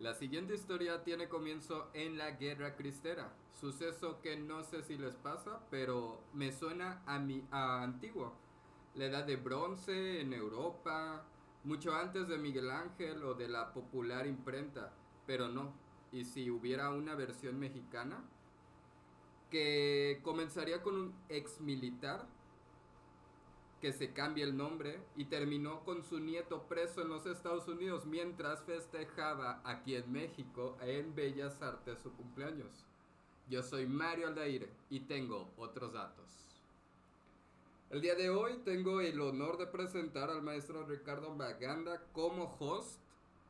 La siguiente historia tiene comienzo en la Guerra Cristera, suceso que no sé si les pasa, pero me suena a antiguo. La edad de bronce en Europa, mucho antes de Miguel Ángel o de la popular imprenta, pero no. ¿Y si hubiera una versión mexicana? Que comenzaría con un ex militar que se cambia el nombre y terminó con su nieto preso en los Estados Unidos mientras festejaba aquí en México en Bellas Artes su cumpleaños. Yo soy Mario Aldaire y tengo otros datos. El día de hoy tengo el honor de presentar al maestro Ricardo Maganda como host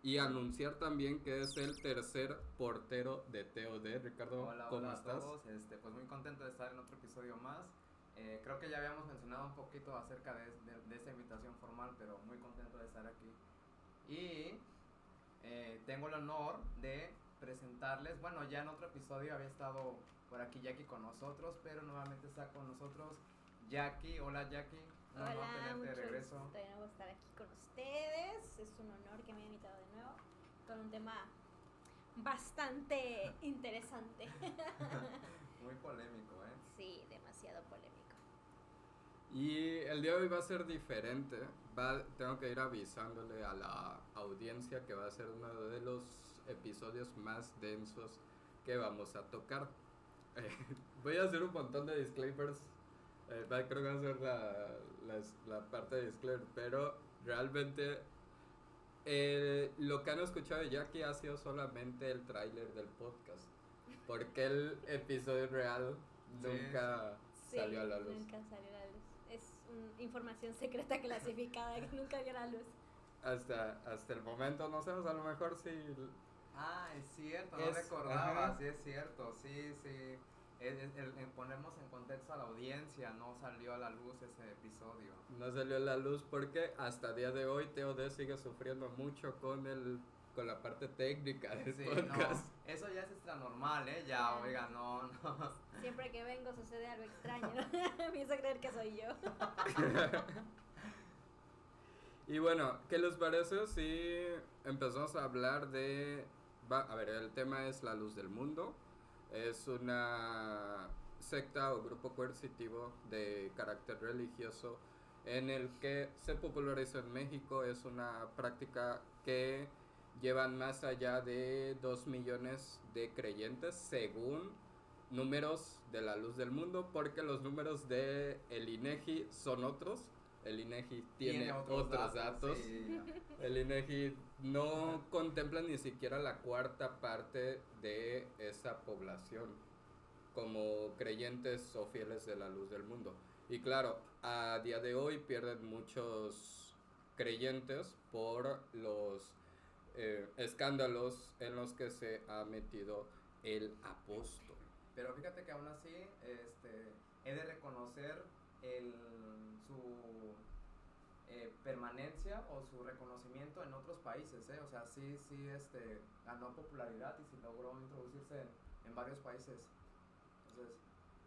y anunciar también que es el tercer portero de TOD. Ricardo, Hola, ¿cómo hola a estás? todos. Pues muy contento de estar en otro episodio más. Creo que ya habíamos mencionado un poquito acerca de esta invitación formal, pero muy contento de estar aquí. Y tengo el honor de presentarles, bueno, ya en otro episodio había estado por aquí Jackie con nosotros, pero nuevamente está con nosotros Jackie. Hola Jackie, un honor Hola, tenerte de mucho regreso. gusto de nuevo estar aquí con ustedes. Es un honor que me hayan invitado de nuevo con un tema bastante interesante. Muy polémico, ¿eh? Sí, demasiado polémico. Y el día de hoy va a ser diferente. Tengo que ir avisándole a la audiencia que va a ser uno de los episodios más densos que vamos a tocar. Eh, Voy a hacer un montón de disclaimers. Creo que va a ser la parte de disclaimer. Pero realmente lo que han escuchado de Jackie ha sido solamente el tráiler del podcast. Porque el episodio real nunca salió a la luz. Nunca salió a la luz. Es información secreta clasificada que nunca dio a la luz. Hasta el momento no sabemos, a lo mejor sí. Ah, es cierto, no recordaba, ajá. Sí es cierto, sí. Ponemos en contexto a la audiencia, no salió a la luz ese episodio. No salió a la luz porque hasta día de hoy TOD sigue sufriendo mucho con la parte técnica del podcast. No, eso ya es extra normal, ya, oiga, no. Siempre que vengo sucede algo extraño. Me hizo creer que soy yo. Y bueno, ¿qué les parece si empezamos a hablar de... a ver, el tema es la luz del mundo. Es una secta o grupo coercitivo de carácter religioso en el que se popularizó en México. Es una práctica que llevan más allá de 2 millones de creyentes según números de la luz del mundo, porque los números de el INEGI son otros. El INEGI tiene otros datos. Sí. El INEGI no contempla ni siquiera la cuarta parte de esa población como creyentes o fieles de la luz del mundo. Y claro, a día de hoy pierden muchos creyentes por los escándalos en los que se ha metido el apóstol. Pero fíjate que aún así, he de reconocer su permanencia o su reconocimiento en otros países, o sea, sí, ganó popularidad y sí logró introducirse en varios países. Entonces,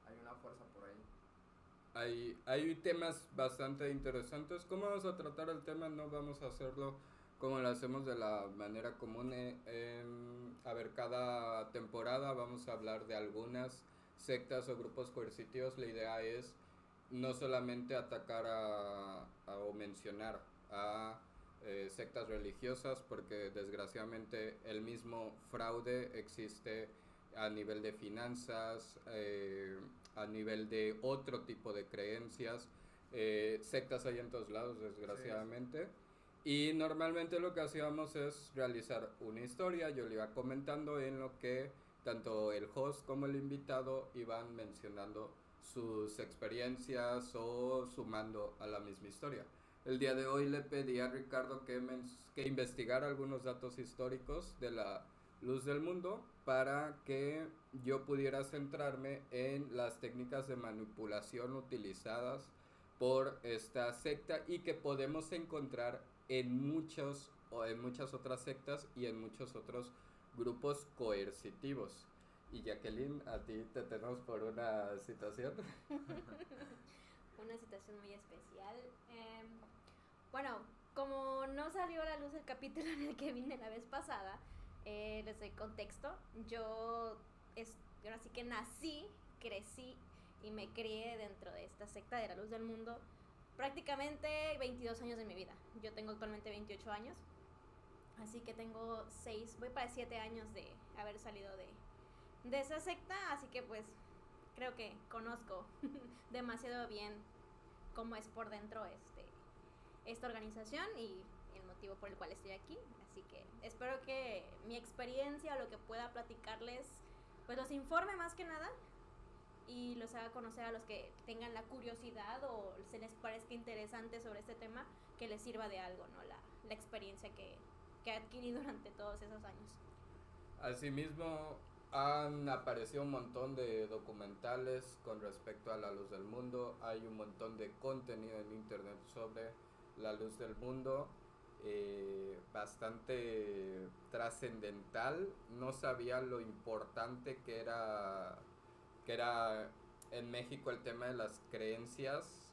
hay una fuerza por ahí. Hay temas bastante interesantes. ¿Cómo vamos a tratar el tema? No vamos a hacerlo como lo hacemos de la manera común. A ver, cada temporada vamos a hablar de algunas sectas o grupos coercitivos. La idea es no solamente atacar o mencionar a sectas religiosas, porque desgraciadamente el mismo fraude existe a nivel de finanzas, a nivel de otro tipo de creencias. Sectas hay en todos lados, desgraciadamente. Sí. Y normalmente lo que hacíamos es realizar una historia, yo le iba comentando en lo que tanto el host como el invitado iban mencionando sus experiencias o sumando a la misma historia. El día de hoy le pedí a Ricardo que investigara algunos datos históricos de la luz del mundo para que yo pudiera centrarme en las técnicas de manipulación utilizadas por esta secta y que podemos encontrar en muchas otras sectas y en muchos otros grupos coercitivos. Y Jacqueline, a ti te tenemos por una situación. Una situación muy especial. Bueno, como no salió a la luz el capítulo en el que vine la vez pasada, Les doy contexto. Yo ahora sí que nací, crecí y me crié dentro de esta secta de la Luz del Mundo prácticamente 22 años de mi vida. Yo tengo actualmente 28 años, así que tengo 6, voy para 7 años de haber salido de esa secta, así que pues creo que conozco demasiado bien cómo es por dentro esta organización y el motivo por el cual estoy aquí. Así que espero que mi experiencia o lo que pueda platicarles pues los informe más que nada y los haga conocer a los que tengan la curiosidad o se les parezca interesante sobre este tema, que les sirva de algo, ¿no? La experiencia que he adquirido durante todos esos años. Asimismo, han aparecido un montón de documentales con respecto a la luz del mundo. Hay un montón de contenido en internet sobre la luz del mundo, bastante trascendental. No sabía lo importante que era en México el tema de las creencias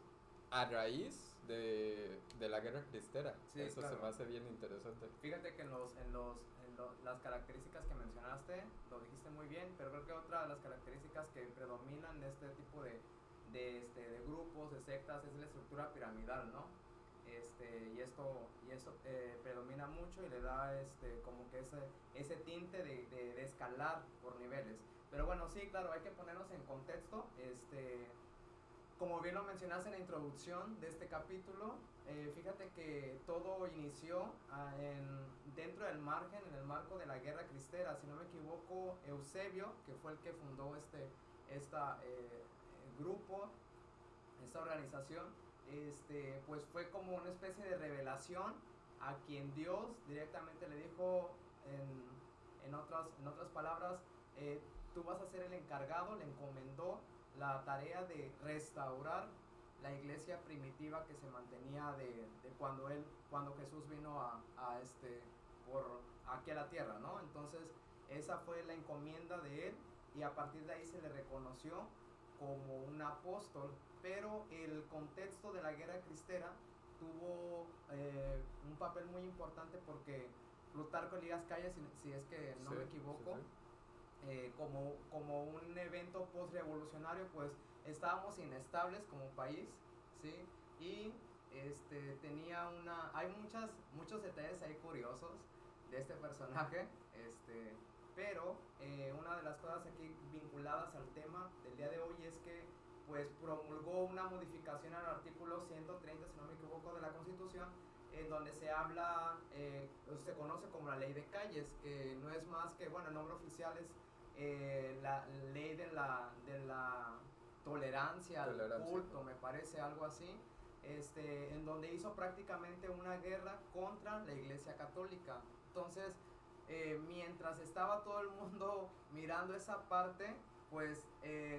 a raíz de la guerra cristera. Sí, eso claro. se me hace bien interesante. Fíjate que las características que mencionaste, lo dijiste muy bien, pero creo que otra de las características que predominan en este tipo de grupos, de sectas, es la estructura piramidal, ¿no? Y esto predomina mucho y le da como que ese tinte de escalar por niveles. Pero bueno, sí, claro, hay que ponernos en contexto. Como bien lo mencionaste en la introducción de este capítulo, fíjate que todo inició dentro del margen, en el marco de la guerra cristera. Si no me equivoco, Eusebio, que fue el que fundó este grupo, esta organización, pues fue como una especie de revelación a quien Dios directamente le dijo, en otras palabras, tú vas a ser el encargado, le encomendó la tarea de restaurar la iglesia primitiva que se mantenía de cuando Jesús vino por aquí a la tierra, ¿no? Entonces esa fue la encomienda de él y a partir de ahí se le reconoció como un apóstol, pero el contexto de la guerra cristera tuvo un papel muy importante porque Plutarco Elías Calles, si es que no me equivoco, como un evento post-revolucionario, pues estábamos inestables como país, ¿sí? Y hay muchos detalles ahí curiosos de este personaje, pero una de las cosas aquí vinculadas al tema del día de hoy es que pues promulgó una modificación al artículo 130, si no me equivoco, de la Constitución, en donde se habla, se conoce como la ley de calles, que no es más que, bueno, el nombre oficial es la ley de la tolerancia al culto, me parece, algo así, en donde hizo prácticamente una guerra contra la Iglesia Católica. Entonces, mientras estaba todo el mundo mirando esa parte, pues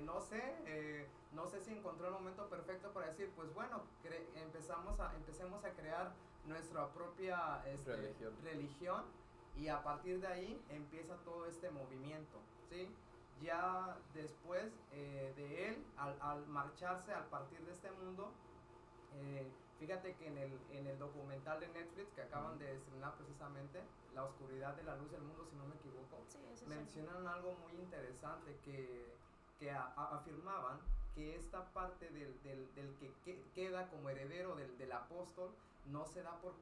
no sé si encontró el momento perfecto para decir, pues bueno, empecemos a crear nuestra propia religión y a partir de ahí empieza todo este movimiento, ¿sí? Ya después de él, al marcharse, al partir de este mundo, fíjate que en el documental de Netflix que acaban de estrenar precisamente, La oscuridad de la luz del mundo, si no me equivoco, sí, mencionan algo muy interesante que afirmaban que esta parte del que queda como heredero del apóstol no se da por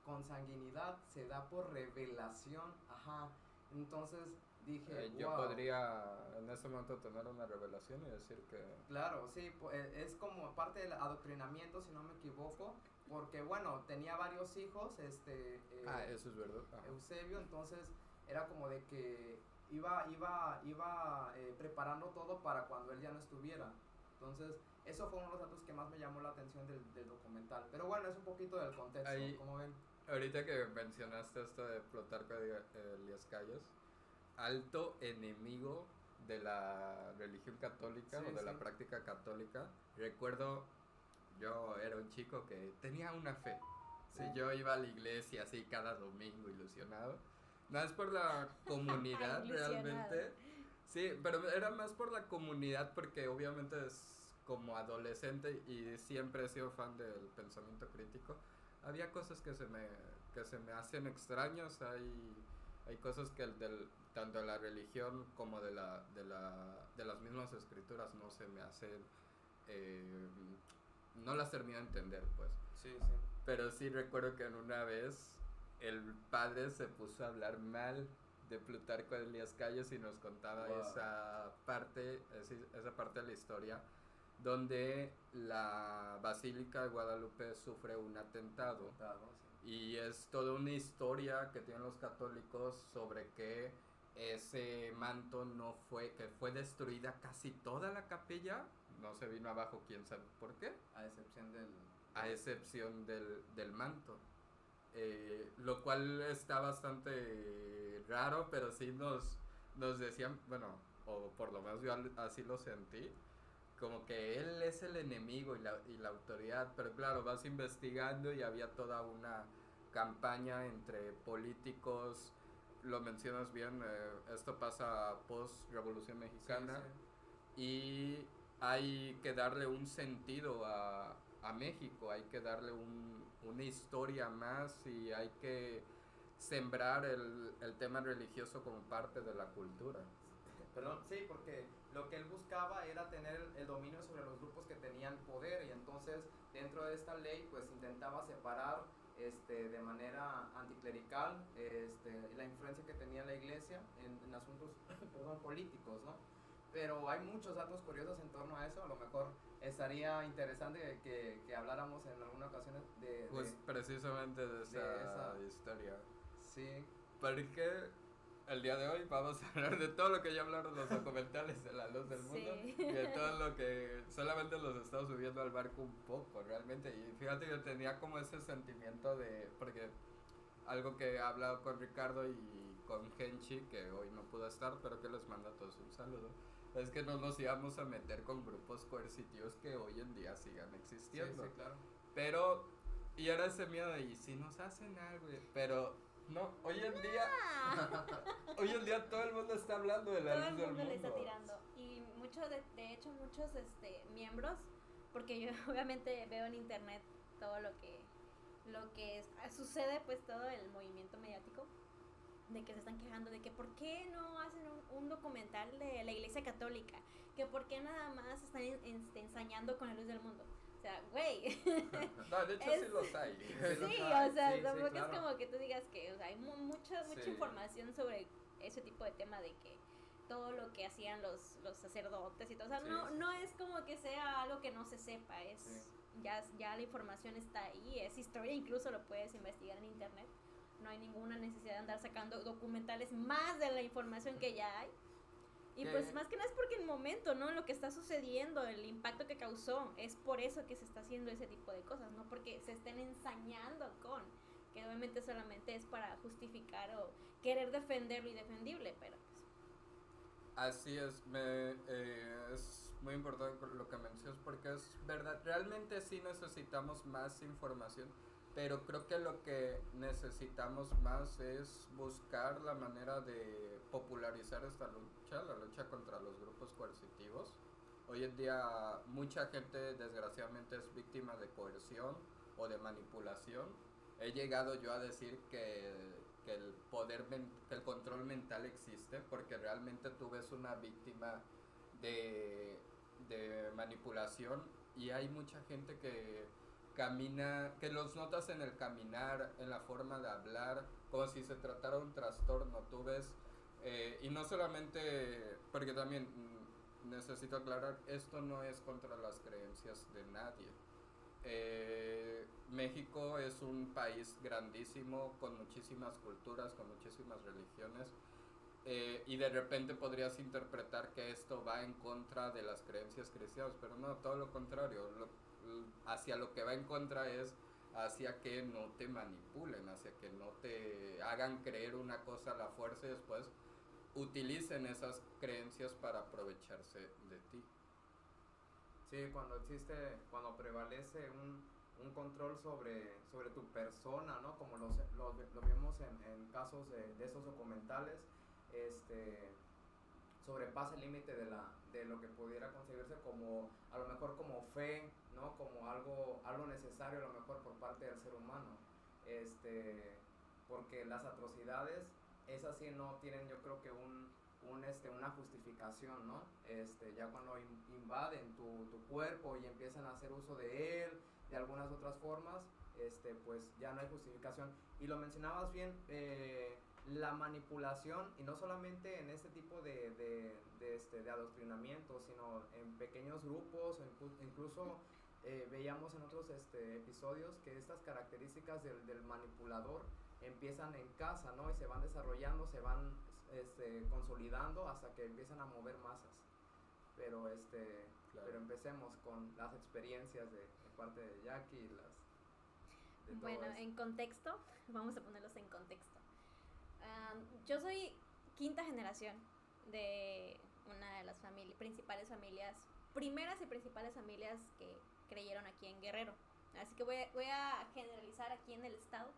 consanguinidad, se da por revelación. Ajá. Entonces dije, yo wow. podría en ese momento tener una revelación y decir que... Claro, sí, es como parte del adoctrinamiento, si no me equivoco, porque bueno, tenía varios hijos, eso es verdad. Eusebio, entonces era como de que iba preparando todo para cuando él ya no estuviera. Entonces, eso fue uno de los datos que más me llamó la atención del documental. Pero bueno, es un poquito del contexto, como ven. Ahorita que mencionaste esto de Plutarco Elías Calles, alto enemigo de la religión católica, Sí, o de sí. la práctica católica. Recuerdo, yo era un chico que tenía una fe. Sí, yo iba a la iglesia así cada domingo ilusionado. No es por la comunidad realmente. Sí, pero era más por la comunidad porque obviamente es como adolescente y siempre he sido fan del pensamiento crítico. Había cosas que se me hacen extraños, hay Hay cosas que tanto de la religión como de las mismas escrituras no se me hacen, eh, no las termino de entender, pues. Sí, sí. Pero sí recuerdo que en una vez el padre se puso a hablar mal de Plutarco Elías Calles y nos contaba Wow. esa parte de la historia donde la Basílica de Guadalupe sufre un atentado. Sí. Y es toda una historia que tienen los católicos sobre que ese manto no fue, que fue destruida casi toda la capilla, no se vino abajo, quién sabe por qué, A excepción a excepción del manto. Lo cual está bastante raro, pero sí nos decían, bueno, o por lo menos yo así lo sentí, como que él es el enemigo y la autoridad, pero claro, vas investigando y había toda una campaña entre políticos, lo mencionas bien, esto pasa post Revolución Mexicana, Sí, y hay que darle un sentido a México, hay que darle una historia más y hay que sembrar el tema religioso como parte de la cultura. Perdón, sí, porque lo que él buscaba era tener el dominio sobre los grupos que tenían poder y entonces dentro de esta ley pues intentaba separar de manera anticlerical la influencia que tenía la iglesia en asuntos perdón, políticos, ¿no? Pero hay muchos datos curiosos en torno a eso, a lo mejor estaría interesante que habláramos en alguna ocasión Pues precisamente de esa historia. Sí. Porque el día de hoy vamos a hablar de todo lo que ya hablaron los documentales de La Luz del Mundo Sí. y de todo lo que solamente los estamos subiendo al barco un poco realmente. Y fíjate que tenía como ese sentimiento de, porque algo que he hablado con Ricardo y con Genchi, que hoy no pudo estar, pero que les mando a todos un saludo, es que no nos íbamos a meter con grupos coercitivos que hoy en día sigan existiendo. Sí, claro. Pero, y era ese miedo de, ¿y si nos hacen algo? Pero, no, hoy en día todo el mundo está hablando de La Todo el Luz del mundo le está Mundo. tirando. Y de hecho, muchos miembros, porque yo obviamente veo en internet todo lo que sucede, pues todo el movimiento mediático, de que se están quejando de que por qué no hacen un documental de la Iglesia Católica, que por qué nada más están ensañando con la luz del mundo. O sea, güey. No, de hecho sí los hay. Sí, o sea, Sí, tampoco claro. es como que tú digas que, o sea, hay mucha Sí. información sobre ese tipo de tema de que todo lo que hacían los sacerdotes y todo, o sea, Sí, no es como que sea algo que no se sepa, es Sí. ya la información está ahí, es historia, incluso lo puedes investigar en internet. No hay ninguna necesidad de andar sacando documentales más de la información que ya hay. Y pues más que nada es porque el momento, ¿no? Lo que está sucediendo, el impacto que causó, es por eso que se está haciendo ese tipo de cosas, no porque se estén ensañando con, que obviamente solamente es para justificar o querer defender lo indefendible, pero pues... Así es, es muy importante lo que mencionas porque es verdad, realmente sí necesitamos más información, pero creo que lo que necesitamos más es buscar la manera de popularizar esta lucha, la lucha contra los grupos coercitivos. Hoy en día mucha gente desgraciadamente es víctima de coerción o de manipulación. He llegado yo a decir que el que el control mental existe porque realmente tú ves una víctima de manipulación y hay mucha gente que camina, que los notas en el caminar, en la forma de hablar, como si se tratara de un trastorno. Tú ves, y no solamente, porque también necesito aclarar, esto no es contra las creencias de nadie. México es un país grandísimo, con muchísimas culturas, con muchísimas religiones, y de repente podrías interpretar que esto va en contra de las creencias cristianas, pero no, todo lo contrario, hacia lo que va en contra es hacia que no te manipulen, hacia que no te hagan creer una cosa a la fuerza y después utilicen esas creencias para aprovecharse de ti. Sí, cuando prevalece un control sobre tu persona, ¿no? Como lo vimos en casos de esos documentales, sobrepasa el límite de lo que pudiera concebirse como, a lo mejor como fe, ¿no? Como algo necesario a lo mejor por parte del ser humano, porque las atrocidades esas sí no tienen, yo creo que una justificación, ¿no? Ya cuando invaden tu cuerpo y empiezan a hacer uso de él, de algunas otras formas, pues ya no hay justificación. Y lo mencionabas bien, la manipulación, y no solamente en este tipo de adoctrinamiento, sino en pequeños grupos, o incluso veíamos en otros episodios que estas características del manipulador empiezan en casa, ¿no? Y se van desarrollando, se van consolidando hasta que empiezan a mover masas. Pero Claro. pero empecemos con las experiencias de parte de Jackie y las de todo Bueno, esto. en contexto, vamos a ponerlos en contexto. Yo soy quinta generación de una de las principales familias, primeras y principales familias que creyeron aquí en Guerrero. Así que voy a generalizar aquí en el estado,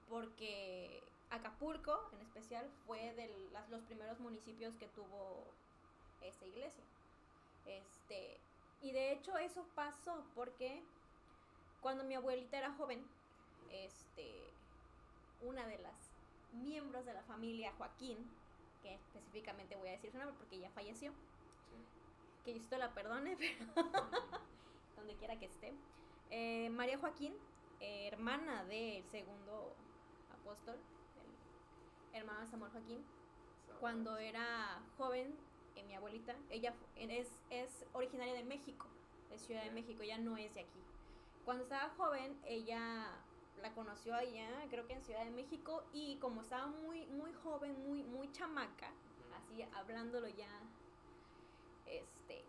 porque Acapulco en especial fue de los primeros municipios que tuvo esta iglesia. Y de hecho eso pasó porque cuando mi abuelita era joven, una de las miembros de la familia Joaquín, que específicamente voy a decir su nombre porque ya falleció, Sí. que Diosito la perdone, pero donde quiera que esté, María Joaquín, hermana del segundo apóstol, el hermano de Samuel Joaquín, cuando era joven, mi abuelita, ella es originaria de México, de Ciudad de México, ella no es de aquí. Cuando estaba joven, ella la conoció allá, creo que en Ciudad de México, y como estaba muy, muy joven, muy chamaca, así hablándolo ya,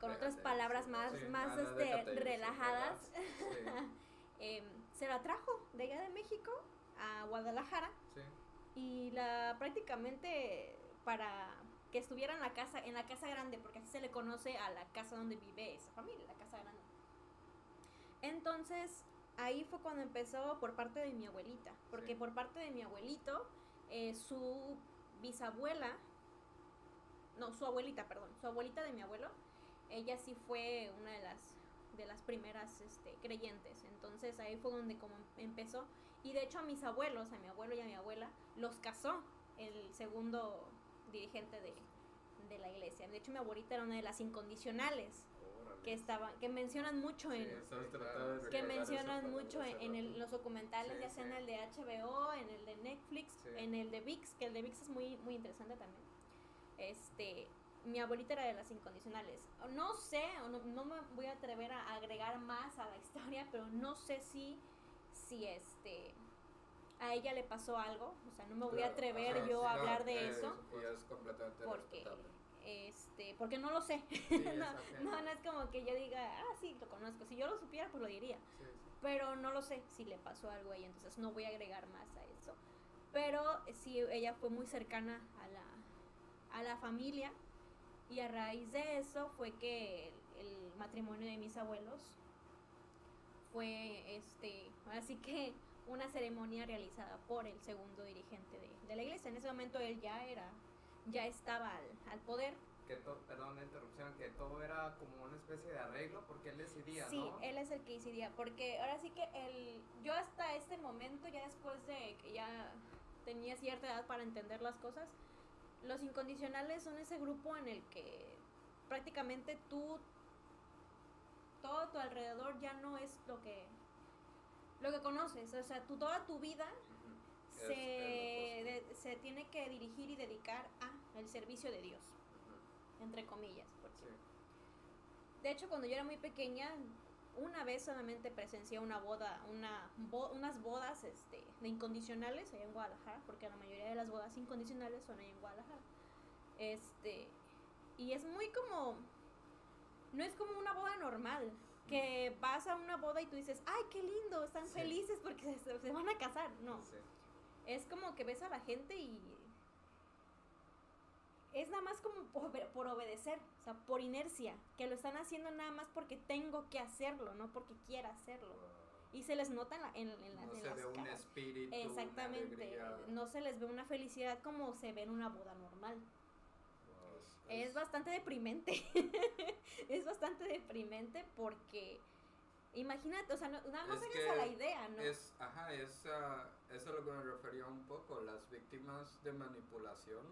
con otras palabras más, Sí, más déjate ir, relajadas, sí. se la trajo de allá de México a Guadalajara, Sí. y la prácticamente para que estuviera en la casa grande, porque así se le conoce a la casa donde vive esa familia, la casa grande. Entonces ahí fue cuando empezó por parte de mi abuelita, porque Sí. por parte de mi abuelito, su bisabuela, no, su abuelita de mi abuelo, ella sí fue una de las primeras creyentes. Entonces ahí fue donde como empezó. Y de hecho a mis abuelos, a mi abuelo y a mi abuela, los casó el segundo dirigente de la iglesia. De hecho mi abuelita era una de las incondicionales que mencionan mucho en los documentales, Sí, ya sea en sí. el de HBO, en el de Netflix, Sí. en el de VIX, que el de VIX es muy, muy interesante también. Mi abuelita era de las incondicionales. No sé, no me voy a atrever a agregar más a la historia, pero no sé si a ella le pasó algo. O sea, no me voy a atrever yo a hablar de eso. Y es completamente respetable. Porque no lo sé. Sí, no es como que yo diga, sí, lo conozco. Si yo lo supiera, pues lo diría. Sí. Pero no lo sé si le pasó algo a ella, entonces no voy a agregar más a eso. Pero sí, ella fue muy cercana a la familia, y a raíz de eso fue que el matrimonio de mis abuelos fue así que una ceremonia realizada por el segundo dirigente de la iglesia. En ese momento él ya estaba al poder. Perdón la interrupción, que todo era como una especie de arreglo porque él decidía, sí, ¿no? Él es el que decidía, porque ahora sí que yo hasta este momento, ya después de que ya tenía cierta edad para entender las cosas, los incondicionales son ese grupo en el que prácticamente todo tu alrededor ya no es lo que conoces. O sea, toda tu vida se tiene que dirigir y dedicar a el servicio de Dios, entre comillas. Porque de hecho, cuando yo era muy pequeña, una vez solamente presencié una boda, unas bodas de incondicionales allá en Guadalajara, porque la mayoría de las bodas incondicionales son allá en Guadalajara. Y es muy como, no es como una boda normal, que vas a una boda y tú dices, ¡ay, qué lindo! Están felices porque se van a casar. No, es como que ves a la gente y es nada más como por obedecer, o sea, por inercia, que lo están haciendo nada más porque tengo que hacerlo, no porque quiera hacerlo. Y se les nota en las no se ve un espíritu, exactamente, no se les ve una felicidad como se ve en una boda normal. Es bastante deprimente. Es bastante deprimente porque Imagínate, o sea, nada más Es hagas a la que idea, ¿no? es a lo que me refería un poco. Las víctimas de manipulación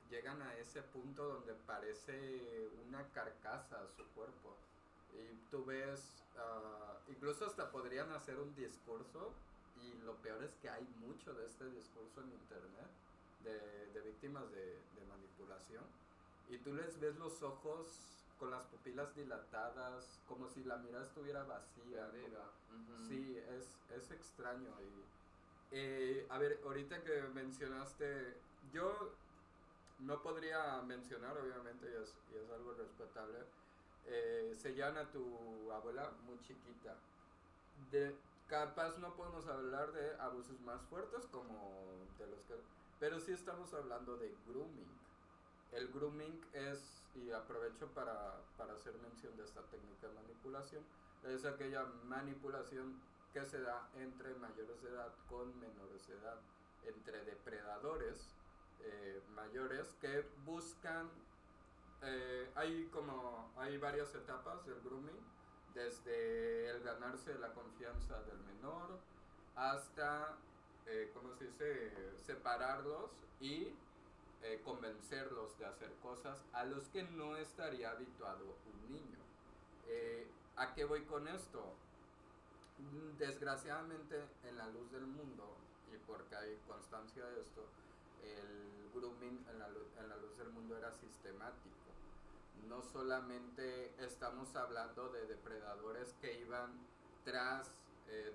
llegan a ese punto donde parece una carcasa a su cuerpo. Y tú ves, incluso hasta podrían hacer un discurso, y lo peor es que hay mucho de este discurso en internet, de víctimas de manipulación, y tú les ves los ojos con las pupilas dilatadas, como si la mirada estuviera vacía. Perdida. Sí, es extraño. Y a ver, ahorita que mencionaste, yo no podría mencionar, obviamente, y es algo respetable, se llama a tu abuela muy chiquita. Capaz no podemos hablar de abusos más fuertes como de los que... Pero sí estamos hablando de grooming. El grooming es, y aprovecho para hacer mención de esta técnica de manipulación, es aquella manipulación que se da entre mayores de edad con menores de edad, entre depredadores mayores que buscan, hay varias etapas del grooming, desde el ganarse la confianza del menor hasta, ¿cómo se dice?, separarlos y convencerlos de hacer cosas a los que no estaría habituado un niño. ¿A qué voy con esto? Desgraciadamente, en la luz del mundo, y porque hay constancia de esto, el grooming en la luz del mundo era sistemático. No solamente estamos hablando de depredadores que iban tras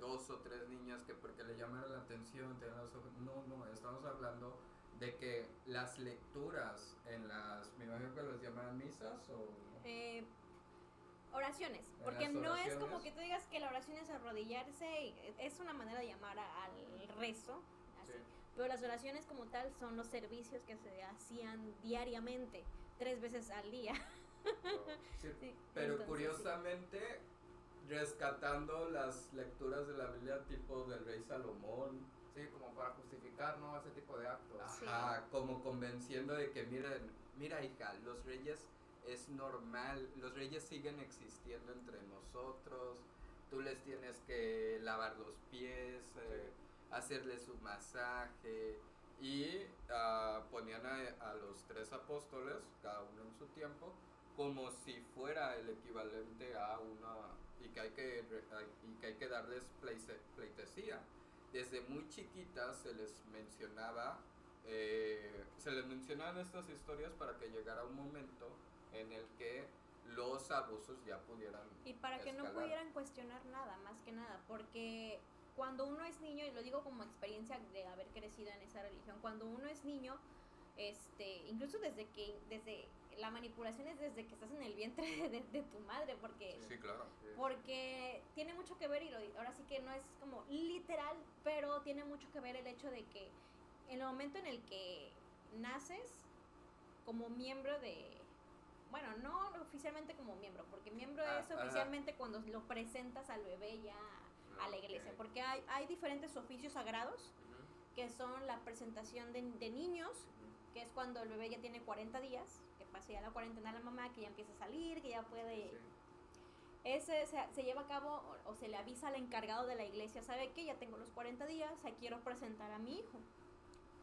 dos o tres niñas que porque le llamaron la atención, tenían los ojos. No, estamos hablando de que las lecturas en las, me imagino que las llaman misas o... Oraciones, En porque las no es oraciones. como que tú digas que la oración es arrodillarse, es una manera de llamar al rezo, así. Sí. Pero las oraciones como tal son los servicios que se hacían diariamente, 3 veces al día. Sí, Sí, pero entonces, curiosamente, rescatando las lecturas de la Biblia tipo del rey Salomón, Sí, como para justificar, ¿no? Ese tipo de actos. Sí. ajá, como convenciendo de que mira hija, los reyes es normal, los reyes siguen existiendo entre nosotros, tú les tienes que lavar los pies, hacerles su masaje, y ponían a los tres apóstoles, cada uno en su tiempo, como si fuera el equivalente a una, y que hay que darles pleitesía. Desde muy chiquitas se les mencionaban estas historias para que llegara un momento en el que los abusos ya pudieran Y para que no escalar. pudieran cuestionar nada, más que nada, porque cuando uno es niño, y lo digo como experiencia de haber crecido en esa religión, cuando uno es niño, incluso desde la manipulación es desde que estás en el vientre de tu madre, Sí, claro. porque tiene mucho que ver, y ahora sí que no es como literal, pero tiene mucho que ver el hecho de que en el momento en el que naces como miembro de, bueno, no oficialmente como miembro, porque miembro es Ajá. oficialmente cuando lo presentas al bebé ya a la iglesia, Ok. porque hay diferentes oficios sagrados, Ujú, que son la presentación de niños, ujú. que es cuando el bebé ya tiene 40 días, que pasa ya la cuarentena a la mamá, que ya empieza a salir, que ya puede... Sí. Ese se lleva a cabo o se le avisa al encargado de la iglesia, ¿sabe qué? Ya tengo los 40 días, quiero presentar a mi hijo.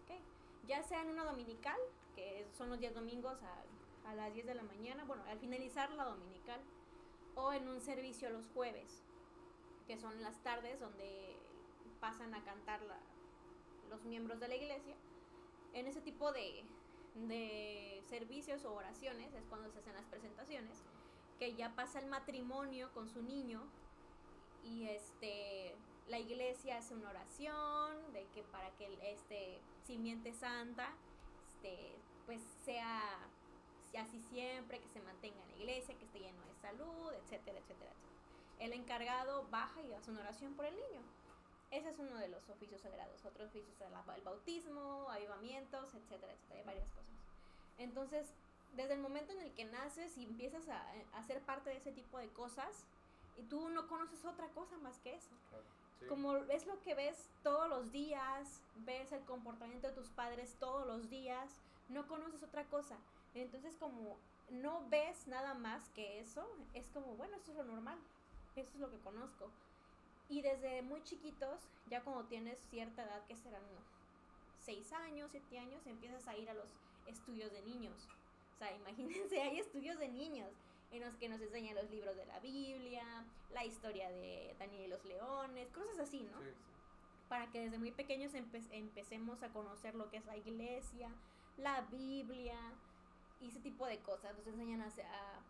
¿Okay? Ya sea en una dominical, que son los días domingos a las 10 de la mañana, bueno, al finalizar la dominical, o en un servicio los jueves, que son las tardes donde pasan a cantar los miembros de la iglesia. En ese tipo de servicios o oraciones es cuando se hacen las presentaciones, que ya pasa el matrimonio con su niño, y la iglesia hace una oración de que para que simiente santa pues sea así siempre, que se mantenga en la iglesia, que esté lleno de salud, etcétera, etcétera, etcétera. El encargado baja y hace una oración por el niño. Ese es uno de los oficios sagrados. Otros oficios son el bautismo, avivamientos, etcétera, etcétera. Hay varias cosas. Entonces, desde el momento en el que naces y empiezas a ser parte de ese tipo de cosas, y tú no conoces otra cosa más que eso. Claro. Sí. Como es lo que ves todos los días, ves el comportamiento de tus padres todos los días, no conoces otra cosa. Entonces, como no ves nada más que eso, es como, bueno, eso es lo normal. eso es lo que conozco. Y desde muy chiquitos, ya cuando tienes cierta edad, que serán 6 años, 7 años, empiezas a ir a los estudios de niños. O sea, imagínense, hay estudios de niños en los que nos enseñan los libros de la Biblia, la historia de Daniel y los leones, cosas así, ¿no? Sí, Para que desde muy pequeños empecemos a conocer lo que es la iglesia, la Biblia y ese tipo de cosas. Nos enseñan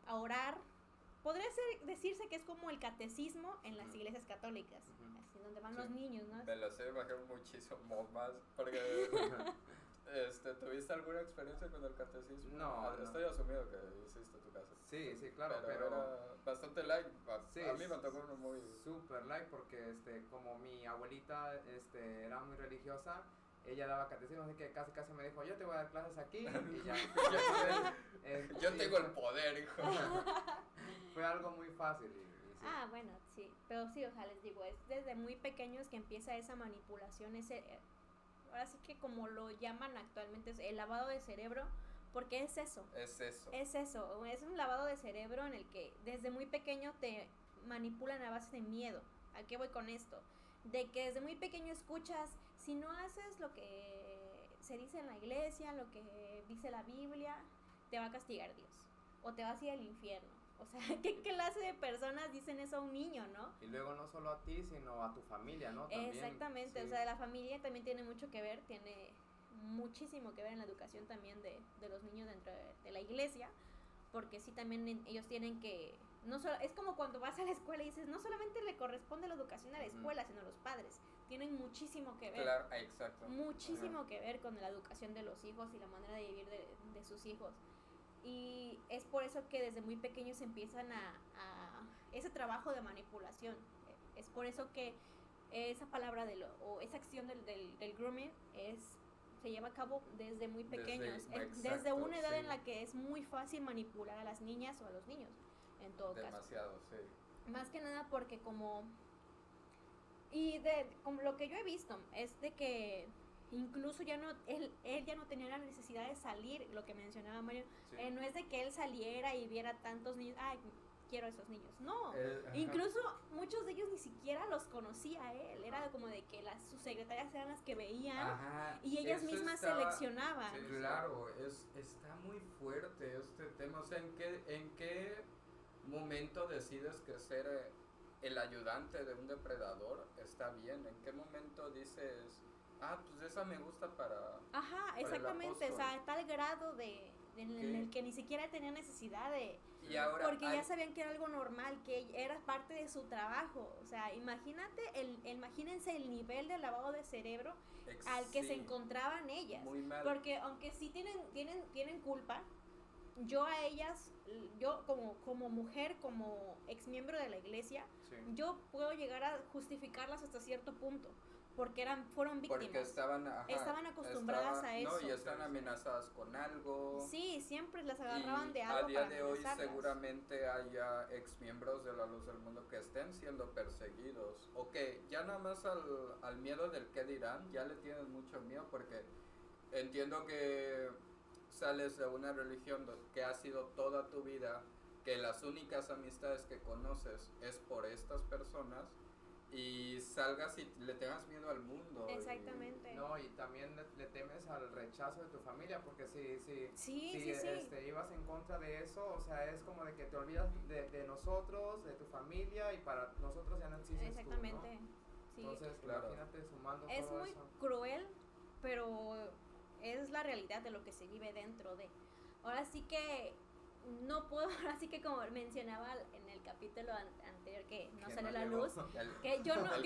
a orar. Podría decirse que es como el catecismo en las iglesias católicas, así donde van los niños, ¿no? Me lo sé, imagino muchísimo más, porque ¿tuviste alguna experiencia con el catecismo? No, Estoy asumido que hiciste tu caso. Sí, claro, pero era bastante light, sí, a mí me tocó uno muy... super light porque como mi abuelita era muy religiosa, ella daba catecismo, así que casi me dijo, yo te voy a dar clases aquí y ya. Yo tengo el poder, hijo. Fue algo muy fácil y sí. Ah, bueno, sí, pero sí, o sea, les digo, es desde muy pequeños que empieza esa manipulación, ahora sí que como lo llaman actualmente, es el lavado de cerebro, porque es eso. Es un lavado de cerebro en el que desde muy pequeño te manipulan a base de miedo. ¿A qué voy con esto? De que desde muy pequeño escuchas, si no haces lo que se dice en la iglesia, lo que dice la Biblia, te va a castigar Dios, o te vas a ir al infierno. O sea, ¿qué clase de personas dicen eso a un niño, no? Y luego no solo a ti, sino a tu familia, ¿no? También, exactamente, sí. O sea, la familia también tiene mucho que ver, tiene muchísimo que ver en la educación también de los niños dentro de la iglesia, porque sí también ellos tienen que, no solo, es como cuando vas a la escuela y dices, no solamente le corresponde la educación a la escuela, sino a los padres, tienen muchísimo que ver. Claro, exacto. Muchísimo que ver con la educación de los hijos y la manera de vivir de sus hijos. Y es por eso que desde muy pequeños empiezan a ese trabajo de manipulación. Es por eso que esa palabra o esa acción del grooming se lleva a cabo desde muy pequeños. Desde una edad en la que es muy fácil manipular a las niñas o a los niños, en todo caso. Demasiado, sí. Más que nada porque como lo que yo he visto es de que incluso él ya no tenía la necesidad de salir, lo que mencionaba Mario, sí. No es de que él saliera y viera tantos niños, ay, quiero a esos niños, no, incluso muchos de ellos ni siquiera los conocía a él, era como de que sus secretarias eran las que veían y ellas mismas seleccionaban. Sí, claro, está muy fuerte este tema, o sea, ¿en qué momento decides que ser el ayudante de un depredador está bien? ¿En qué momento dices... pues esa me gusta para... Ajá, exactamente, o sea, a tal grado en el que ni siquiera tenía necesidad de... Y ahora porque ya sabían que era algo normal, que era parte de su trabajo. O sea, imagínense el nivel de lavado de cerebro al que se encontraban ellas. Muy mal. Porque aunque sí tienen culpa, yo a ellas, yo como mujer, como ex miembro de la iglesia, yo puedo llegar a justificarlas hasta cierto punto. Porque fueron víctimas. Porque estaban acostumbradas a eso. No, y están amenazadas con algo. Sí, siempre las agarraban de algo. A día de hoy seguramente haya ex miembros de la Luz del Mundo que estén siendo perseguidos. O que ya nada más al miedo del qué dirán, ya le tienen mucho miedo. Porque entiendo que sales de una religión que ha sido toda tu vida, que las únicas amistades que conoces es por estas personas. Y salgas y le tengas miedo al mundo. Exactamente. Y también le temes al rechazo de tu familia, porque si ibas en contra de eso, o sea, es como de que te olvidas de nosotros, de tu familia, y para nosotros ya no existes. Exactamente. Tú, ¿no? Sí. Entonces, imagínate sumando todo eso. Es muy cruel, pero es la realidad de lo que se vive dentro de. Ahora sí que no puedo, así que como mencionaba en el capítulo anterior que no salió a la luz, que yo nunca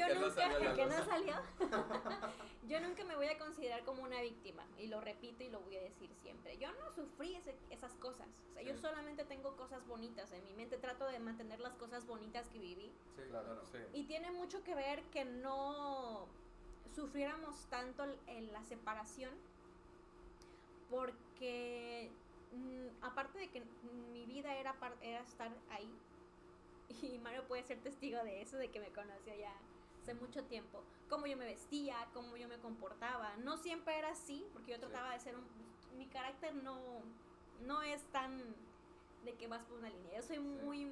yo nunca me voy a considerar como una víctima, y lo repito y lo voy a decir siempre, yo no sufrí esas cosas, o sea, yo solamente tengo cosas bonitas en mi mente, trato de mantener las cosas bonitas que viví, y tiene mucho que ver que no sufriéramos tanto en la separación, porque aparte de que mi vida era estar ahí, y Mario puede ser testigo de eso, de que me conoció ya hace mucho tiempo, cómo yo me vestía, cómo yo me comportaba, no siempre era así, porque yo trataba de ser mi carácter no es tan de que vas por una línea, yo soy muy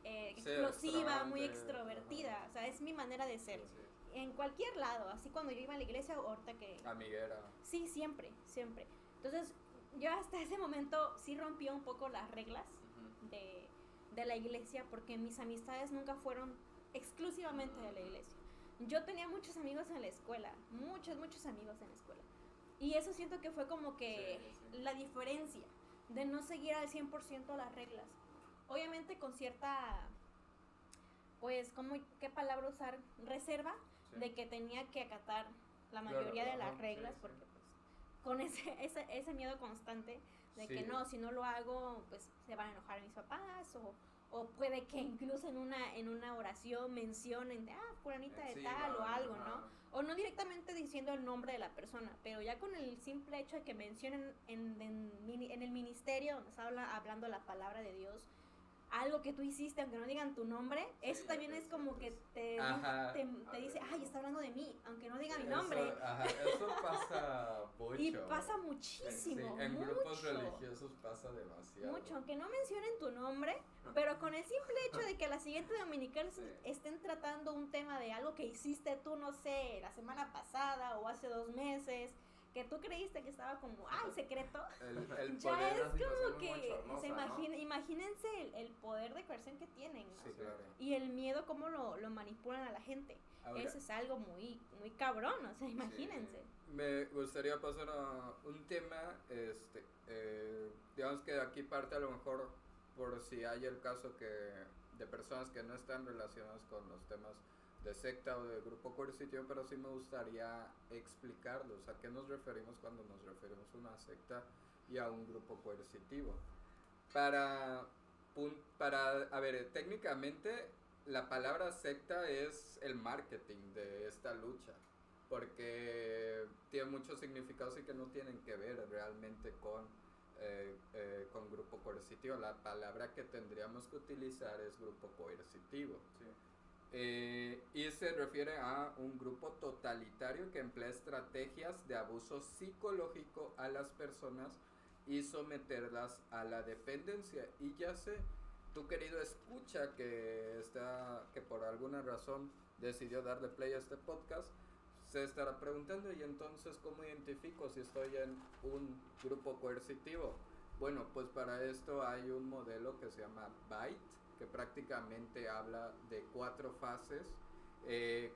explosiva, muy extravagante, extrovertida, o sea, es mi manera de ser. Sí. En cualquier lado, así cuando yo iba a la iglesia, ahorita que... Amiguera. Sí, siempre, siempre. Entonces, yo hasta ese momento sí rompí un poco las reglas Ujú. de la iglesia, porque mis amistades nunca fueron exclusivamente de la iglesia. Yo tenía muchos amigos en la escuela, muchos amigos en la escuela. Y eso siento que fue como que Sí. la diferencia de no seguir al 100% las reglas. Obviamente con cierta, pues, ¿qué palabra usar? Reserva, Sí. de que tenía que acatar la Claro, mayoría de las ajá, reglas, sí. porque pues con ese miedo constante de que Sí. no, si no lo hago, pues se van a enojar mis papás, o puede que incluso en una oración mencionen de, fulanita de Sí, tal o algo, ajá. ¿no? O no directamente diciendo el nombre de la persona, pero ya con el simple hecho de que mencionen en el ministerio donde está hablando la palabra de Dios, algo que tú hiciste, aunque no digan tu nombre, Sí, eso ya también te es como que sientes. Ajá. te dice, ay, está hablando de mí, aunque no diga mi Eso, nombre. ajá, eso pasa mucho. Y pasa Sí, muchísimo, en grupos mucho. religiosos pasa demasiado. Mucho, aunque no mencionen tu nombre, pero con el simple hecho de que la siguiente dominical Sí. estén tratando un tema de algo que hiciste tú, no sé, la semana pasada o hace 2 meses, que tú creíste que estaba como, secreto, El ya poder. es una situación como muy que, bochornosa, ¿no? imagínense el poder de coerción que tienen, ¿no? Sí, claro. Y el miedo, cómo lo manipulan a la gente. Ahora, Eso es algo muy, muy cabrón, o sea, imagínense. me gustaría pasar a un tema, digamos que de aquí parte a lo mejor por si hay el caso de personas que no están relacionadas con los temas de secta o de grupo coercitivo, pero sí me gustaría explicarlos. ¿A qué nos referimos cuando nos referimos a una secta y a un grupo coercitivo? Para, a ver, técnicamente la palabra secta es el marketing de esta lucha, porque tiene muchos significados y que no tienen que ver realmente con grupo coercitivo. La palabra que tendríamos que utilizar es grupo coercitivo. Sí. Y se refiere a un grupo totalitario que emplea estrategias de abuso psicológico a las personas y someterlas a la dependencia. Y ya sé, tu querido escucha que por alguna razón decidió darle play a este podcast, se estará preguntando, ¿y entonces cómo identifico si estoy en un grupo coercitivo? Bueno, pues para esto hay un modelo que se llama BITE, que prácticamente habla de 4 fases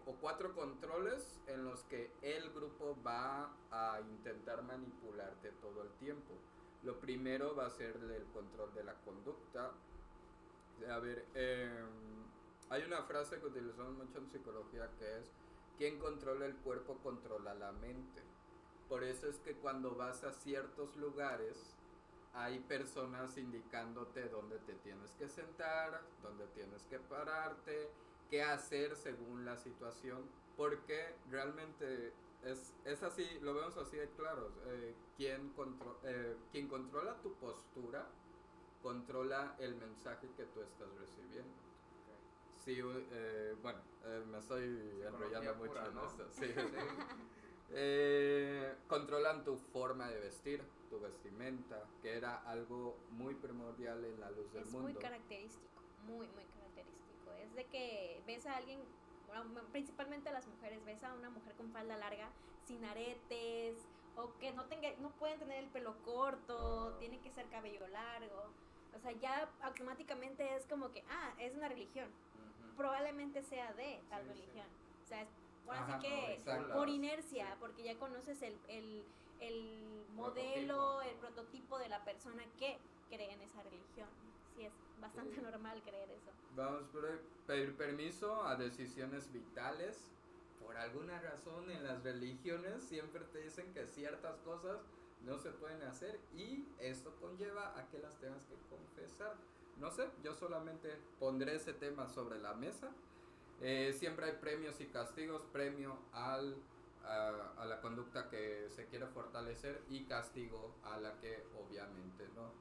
o 4 controles en los que el grupo va a intentar manipularte todo el tiempo. Lo primero va a ser el control de la conducta. A ver, hay una frase que utilizamos mucho en psicología que es: quien controla el cuerpo controla la mente. Por eso es que cuando vas a ciertos lugares hay personas indicándote dónde te tienes que sentar, dónde tienes que pararte, qué hacer según la situación, porque realmente es así, lo vemos así de claro. Quien controla tu postura controla el mensaje que tú estás recibiendo. Sí, bueno, me estoy enrollando mucho pura, en ¿no? esto. Sí, sí. Controlan tu forma de vestir, tu vestimenta, que era algo muy primordial en la luz del Es mundo. muy característico, muy característico. Es de que ves a alguien, bueno, principalmente las mujeres, ves a una mujer con falda larga, sin aretes, o que no pueden tener el pelo corto, tiene que ser cabello largo. O sea, ya automáticamente es como que, es una religión. Ujú. Probablemente sea de tal Sí, religión. sí. O sea, ahora Ajá, sí que exacto. por inercia, Sí. porque ya conoces el modelo, el prototipo de la persona que cree en esa religión. Sí, es bastante Sí. normal creer eso. Vamos a pedir permiso a decisiones vitales. Por alguna razón en las religiones siempre te dicen que ciertas cosas no se pueden hacer y esto conlleva a que las tengas que confesar. No sé, yo solamente pondré ese tema sobre la mesa. Siempre hay premios y castigos, premio a la conducta que se quiere fortalecer y castigo a la que obviamente no.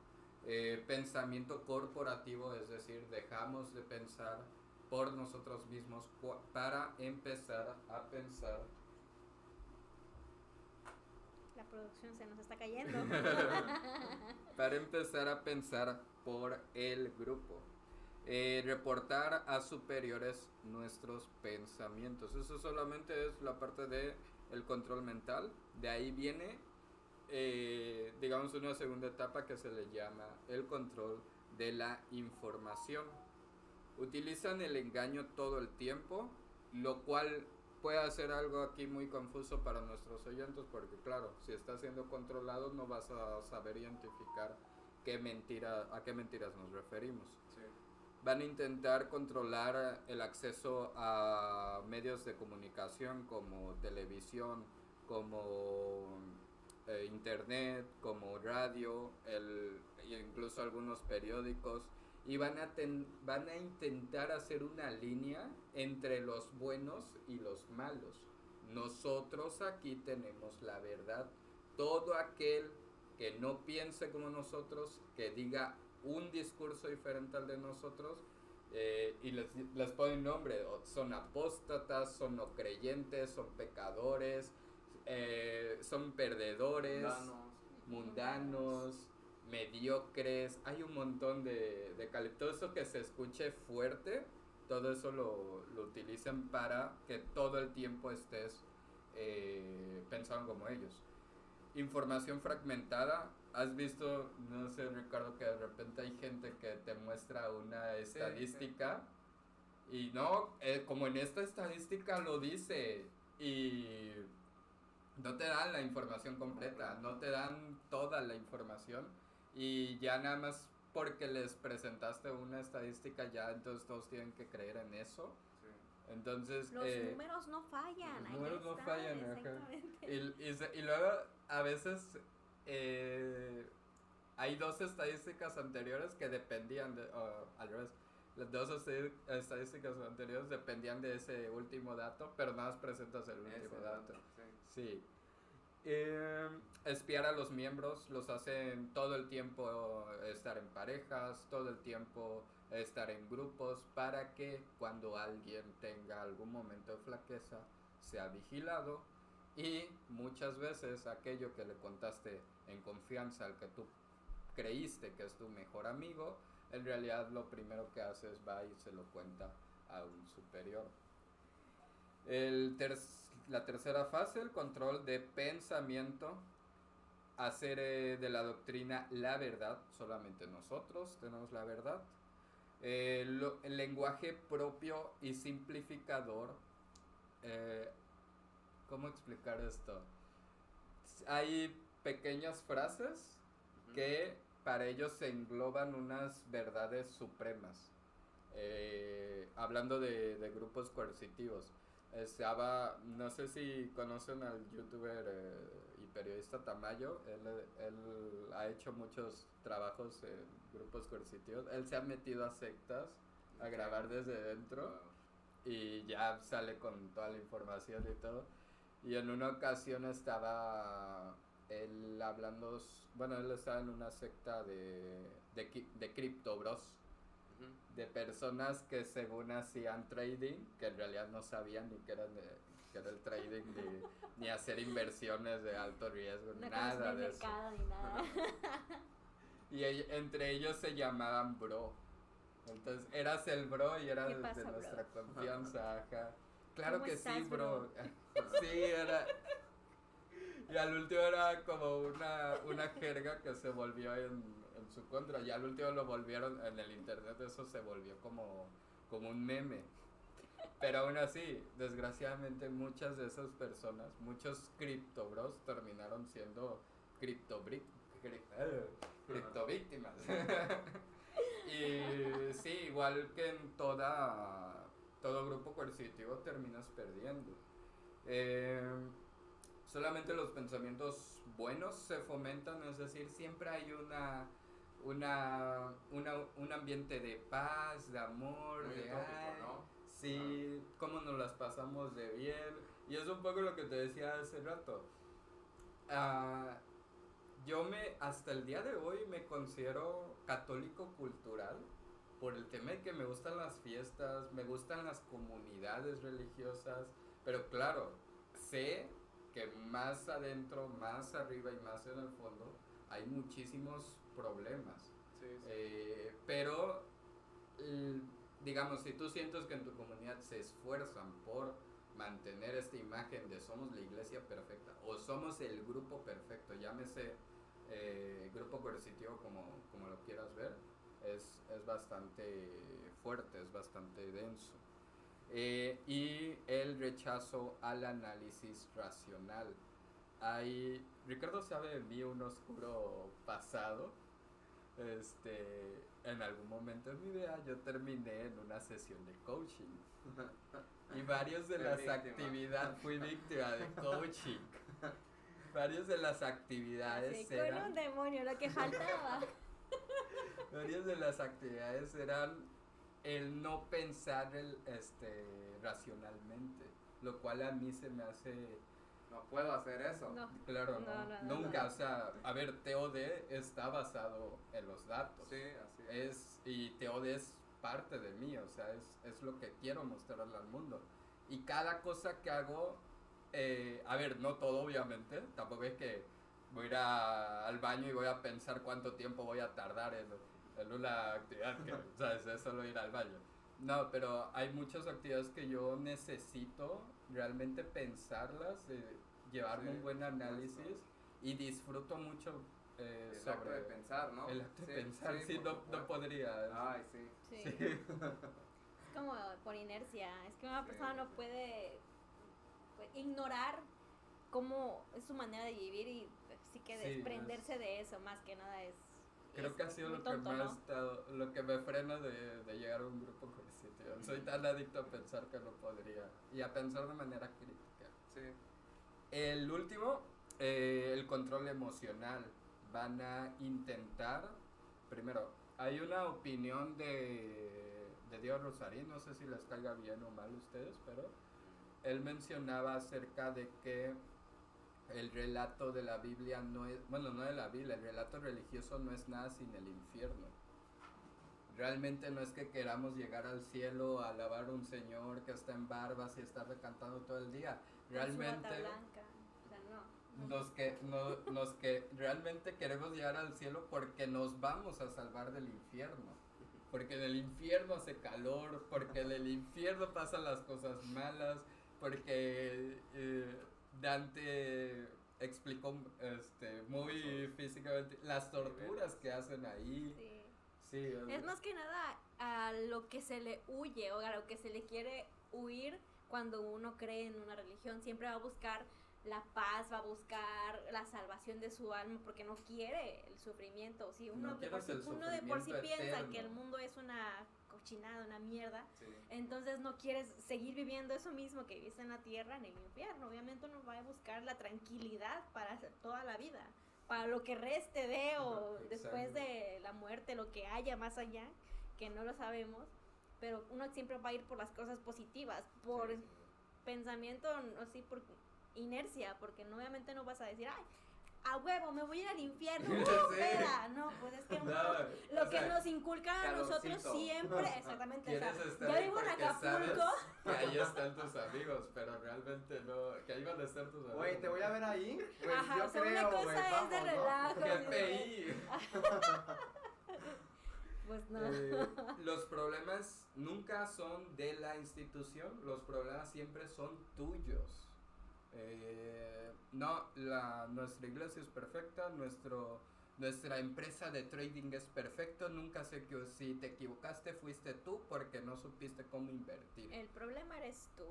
Pensamiento corporativo, es decir, dejamos de pensar por nosotros mismos para empezar a pensar. La producción se nos está cayendo. Para empezar a pensar por el grupo. Reportar a superiores nuestros pensamientos. Eso solamente es la parte de el control mental. De ahí viene, digamos, una segunda etapa que se le llama el control de la información. Utilizan el engaño todo el tiempo, lo cual puede hacer algo aquí muy confuso para nuestros oyentes, porque claro, si está siendo controlado no vas a saber identificar a qué mentiras nos referimos. Sí. Van a intentar controlar el acceso a medios de comunicación como televisión, como internet, como radio, incluso algunos periódicos, y van a intentar hacer una línea entre los buenos y los malos. Nosotros aquí tenemos la verdad. Todo aquel que no piense como nosotros, que diga un discurso diferente al de nosotros, y les ponen nombre, son apóstatas, son no creyentes, son pecadores, son perdedores, mundanos, mediocres. Hay un montón de todo eso que se escuche fuerte, todo eso lo utilizan para que todo el tiempo estés pensando como ellos. Información fragmentada. ¿Has visto, no sé, Ricardo, que de repente hay gente que te muestra una estadística y no, como en esta estadística lo dice, y no te dan la información completa, no te dan toda la información, y ya nada más porque les presentaste una estadística ya entonces todos tienen que creer en eso? Entonces, los números no fallan. Los números no fallan, exactamente. Y luego a veces hay dos estadísticas anteriores que dependían al revés. Las dos estadísticas anteriores dependían de ese último dato, pero nada más presentas el último dato. Sí. Espiar a los miembros, los hacen todo el tiempo estar en parejas, todo el tiempo estar en grupos, para que cuando alguien tenga algún momento de flaqueza sea vigilado, y muchas veces aquello que le contaste en confianza al que tú creíste que es tu mejor amigo, en realidad lo primero que hace es va y se lo cuenta a un superior. La tercera fase, el control de pensamiento. Hacer de la doctrina la verdad, solamente nosotros tenemos la verdad. El lenguaje propio y simplificador. ¿Cómo explicar esto? Hay pequeñas frases que para ellos se engloban unas verdades supremas. Hablando de grupos coercitivos, no sé si conocen al youtuber y periodista Tamayo. Él ha hecho muchos trabajos en grupos coercitivos. Él se ha metido a sectas a grabar desde dentro, y ya sale con toda la información y todo. Y en una ocasión estaba él hablando, bueno, él estaba en una secta de Crypto Bros, de personas que según hacían trading, que en realidad no sabían ni que era el trading, ni hacer inversiones de alto riesgo, No nada de mercado, eso. ni nada. Y entre ellos se llamaban bro. Entonces eras el bro y eras ¿Qué pasa, de nuestra bro? confianza, ajá. Claro ¿Cómo que estás, sí, bro. bro? Sí, era. Y al último era como una jerga que se volvió en su contra. Y al último lo volvieron en el internet, eso se volvió como un meme. Pero aún así, desgraciadamente muchas de esas personas, muchos criptobros terminaron siendo criptovíctimas. Y sí, igual que en todo grupo coercitivo terminas perdiendo. Solamente los pensamientos buenos se fomentan, es decir, siempre hay un ambiente de paz, de amor, muy de utópico, ¿no? sí, cómo nos las pasamos de bien. Y es un poco lo que te decía hace rato. Yo hasta el día de hoy me considero católico cultural, por el tema de que me gustan las fiestas, me gustan las comunidades religiosas, pero claro, sé que más adentro, más arriba y más en el fondo hay muchísimos problemas. Sí. Pero digamos, si tú sientes que en tu comunidad se esfuerzan por mantener esta imagen de somos la iglesia perfecta o somos el grupo perfecto, llámese grupo coercitivo como lo quieras ver, es bastante fuerte, es bastante denso. Y el rechazo al análisis racional. Ricardo sabe de mí un oscuro pasado. En algún momento de mi vida yo terminé en una sesión de coaching y varios de las actividades fui víctima de coaching. Varias de las actividades sí, con un demonio, lo que faltaba. Varias de las actividades eran el no pensar racionalmente, lo cual a mí se me hace... No puedo hacer eso. No. Claro, nunca, o sea, a ver, TOD está basado en los datos. Sí, así es. Y TOD es parte de mí, o sea, es lo que quiero mostrarle al mundo. Y cada cosa que hago, a ver, no todo obviamente, tampoco es que voy a ir al baño y voy a pensar cuánto tiempo voy a tardar en una actividad que, ¿sabes? Es solo ir al baño. No, pero hay muchas actividades que yo necesito realmente pensarlas, llevarme un buen análisis y disfruto mucho el acto de pensar, ¿no? El acto de pensar, sí, no podría. Ay, sí. Es como por inercia, es que una persona no puede ignorar cómo es su manera de vivir y sí que desprenderse de eso, más que nada es... Creo que ha sido lo tonto, que me ha estado, lo que me frena de llegar a un grupo coercitivo. Soy tan adicto a pensar que no podría. Y a pensar de manera crítica. Sí. El último, el control emocional. Van a intentar, primero, hay una opinión de Diego Rosarín, no sé si les caiga bien o mal a ustedes, pero él mencionaba acerca de que el relato de la Biblia no es, bueno, no de la Biblia, el relato religioso no es nada sin el infierno. Realmente no es que queramos llegar al cielo a alabar a un señor que está en barbas y está cantando todo el día. Realmente blanca. O sea, que realmente queremos llegar al cielo porque nos vamos a salvar del infierno. Porque en el infierno hace calor, porque en el infierno pasan las cosas malas, porque Dante explicó muy físicamente las torturas que hacen ahí. Sí, es más que nada a lo que se le huye o a lo que se le quiere huir cuando uno cree en una religión. Siempre va a buscar la paz, va a buscar la salvación de su alma porque no quiere el sufrimiento. Si uno de por sí piensa que el mundo es una cochinada, una mierda, entonces no quieres seguir viviendo eso mismo que viviste en la tierra, en el infierno. Obviamente uno va a buscar la tranquilidad para toda la vida, para lo que reste de o después de la muerte, lo que haya más allá, que no lo sabemos, pero uno siempre va a ir por las cosas positivas, por pensamiento, así por inercia, porque obviamente no vas a decir, ay, a huevo, me voy a ir al infierno, no, pues es que lo que nos inculcan a nosotros siempre, exactamente, yo vivo en Acapulco, que ahí están tus amigos, pero realmente no, que ahí van a estar tus amigos. Güey, ¿te voy a ver ahí? Pues ajá, yo o sea, creo, una cosa es de relajo. ¡Qué Pues no. Los problemas nunca son de la institución, los problemas siempre son tuyos. Nuestra iglesia es perfecta, nuestra empresa de trading es perfecta, nunca sé que si te equivocaste fuiste tú porque no supiste cómo invertir. El problema eres tú.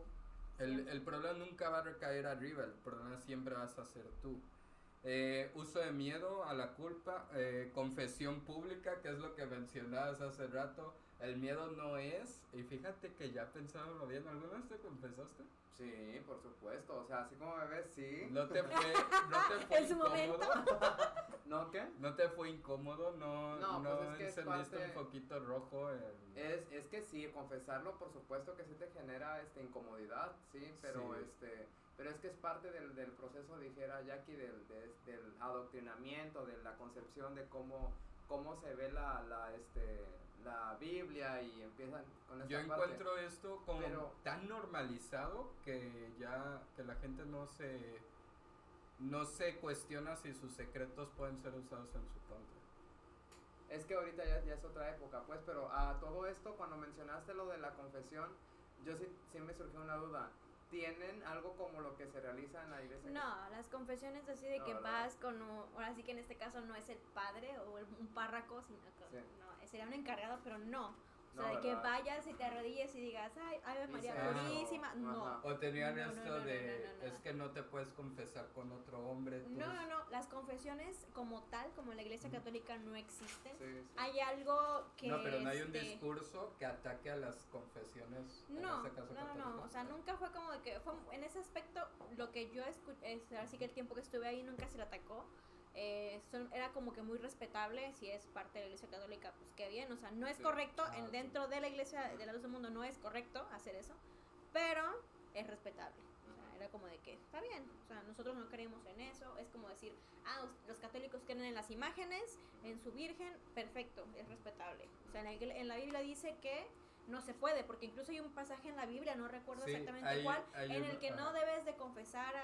El problema nunca va a recaer arriba, el problema siempre vas a ser tú. Uso de miedo a la culpa, confesión pública, que es lo que mencionabas hace rato. El miedo no es, y fíjate que ya pensándolo bien, ¿alguna vez te confesaste? Sí, por supuesto, o sea, así como me ves, sí. ¿No te fue ¿En su momento? ¿No qué? ¿No te fue incómodo? ¿No pues es que encendiste un poquito rojo? Es que sí, confesarlo, por supuesto que sí te genera incomodidad, sí, pero pero es que es parte del proceso, dijera Jackie, del adoctrinamiento, de la concepción de cómo se ve la Biblia y empiezan con esta Yo encuentro esto como tan normalizado que ya que la gente no se cuestiona si sus secretos pueden ser usados en su contra. Es que ahorita ya es otra época, pues, pero a todo esto, cuando mencionaste lo de la confesión, yo sí me surgió una duda. ¿Tienen algo como lo que se realiza en la iglesia? No, las confesiones así de No, que ¿verdad? vas con, ahora sí que en este caso no es el padre o un párroco, sino que Sí. no, sería un encargado, pero no. O sea, No, de que ¿verdad? vayas y te arrodilles y digas, ay, Ave María Dice eso. Purísima, no. Ajá. O tenían No, esto no, de, no. es que no te puedes confesar con otro hombre. No, las confesiones como tal, como en la iglesia católica no existen. Sí. Hay algo que No, pero no hay un este, discurso que ataque a las confesiones, en No, ese caso no, católicas. o sea, nunca fue como de que, en ese aspecto, lo que yo escuché, así que el tiempo que estuve ahí nunca se le atacó, era como que muy respetable, si es parte de la iglesia católica, pues qué bien, o sea, no es Sí. correcto, Ah, ok. dentro de la iglesia de la luz del mundo no es correcto hacer eso, pero es respetable. O sea, era como de que, está bien, o sea, nosotros no creemos en eso, es como decir, los católicos creen en las imágenes, en su virgen, perfecto, es respetable. O sea, en la Biblia dice que no se puede, porque incluso hay un pasaje en la Biblia, no recuerdo Sí, exactamente cuál, hay en uno- el que no ajá. debes de confesar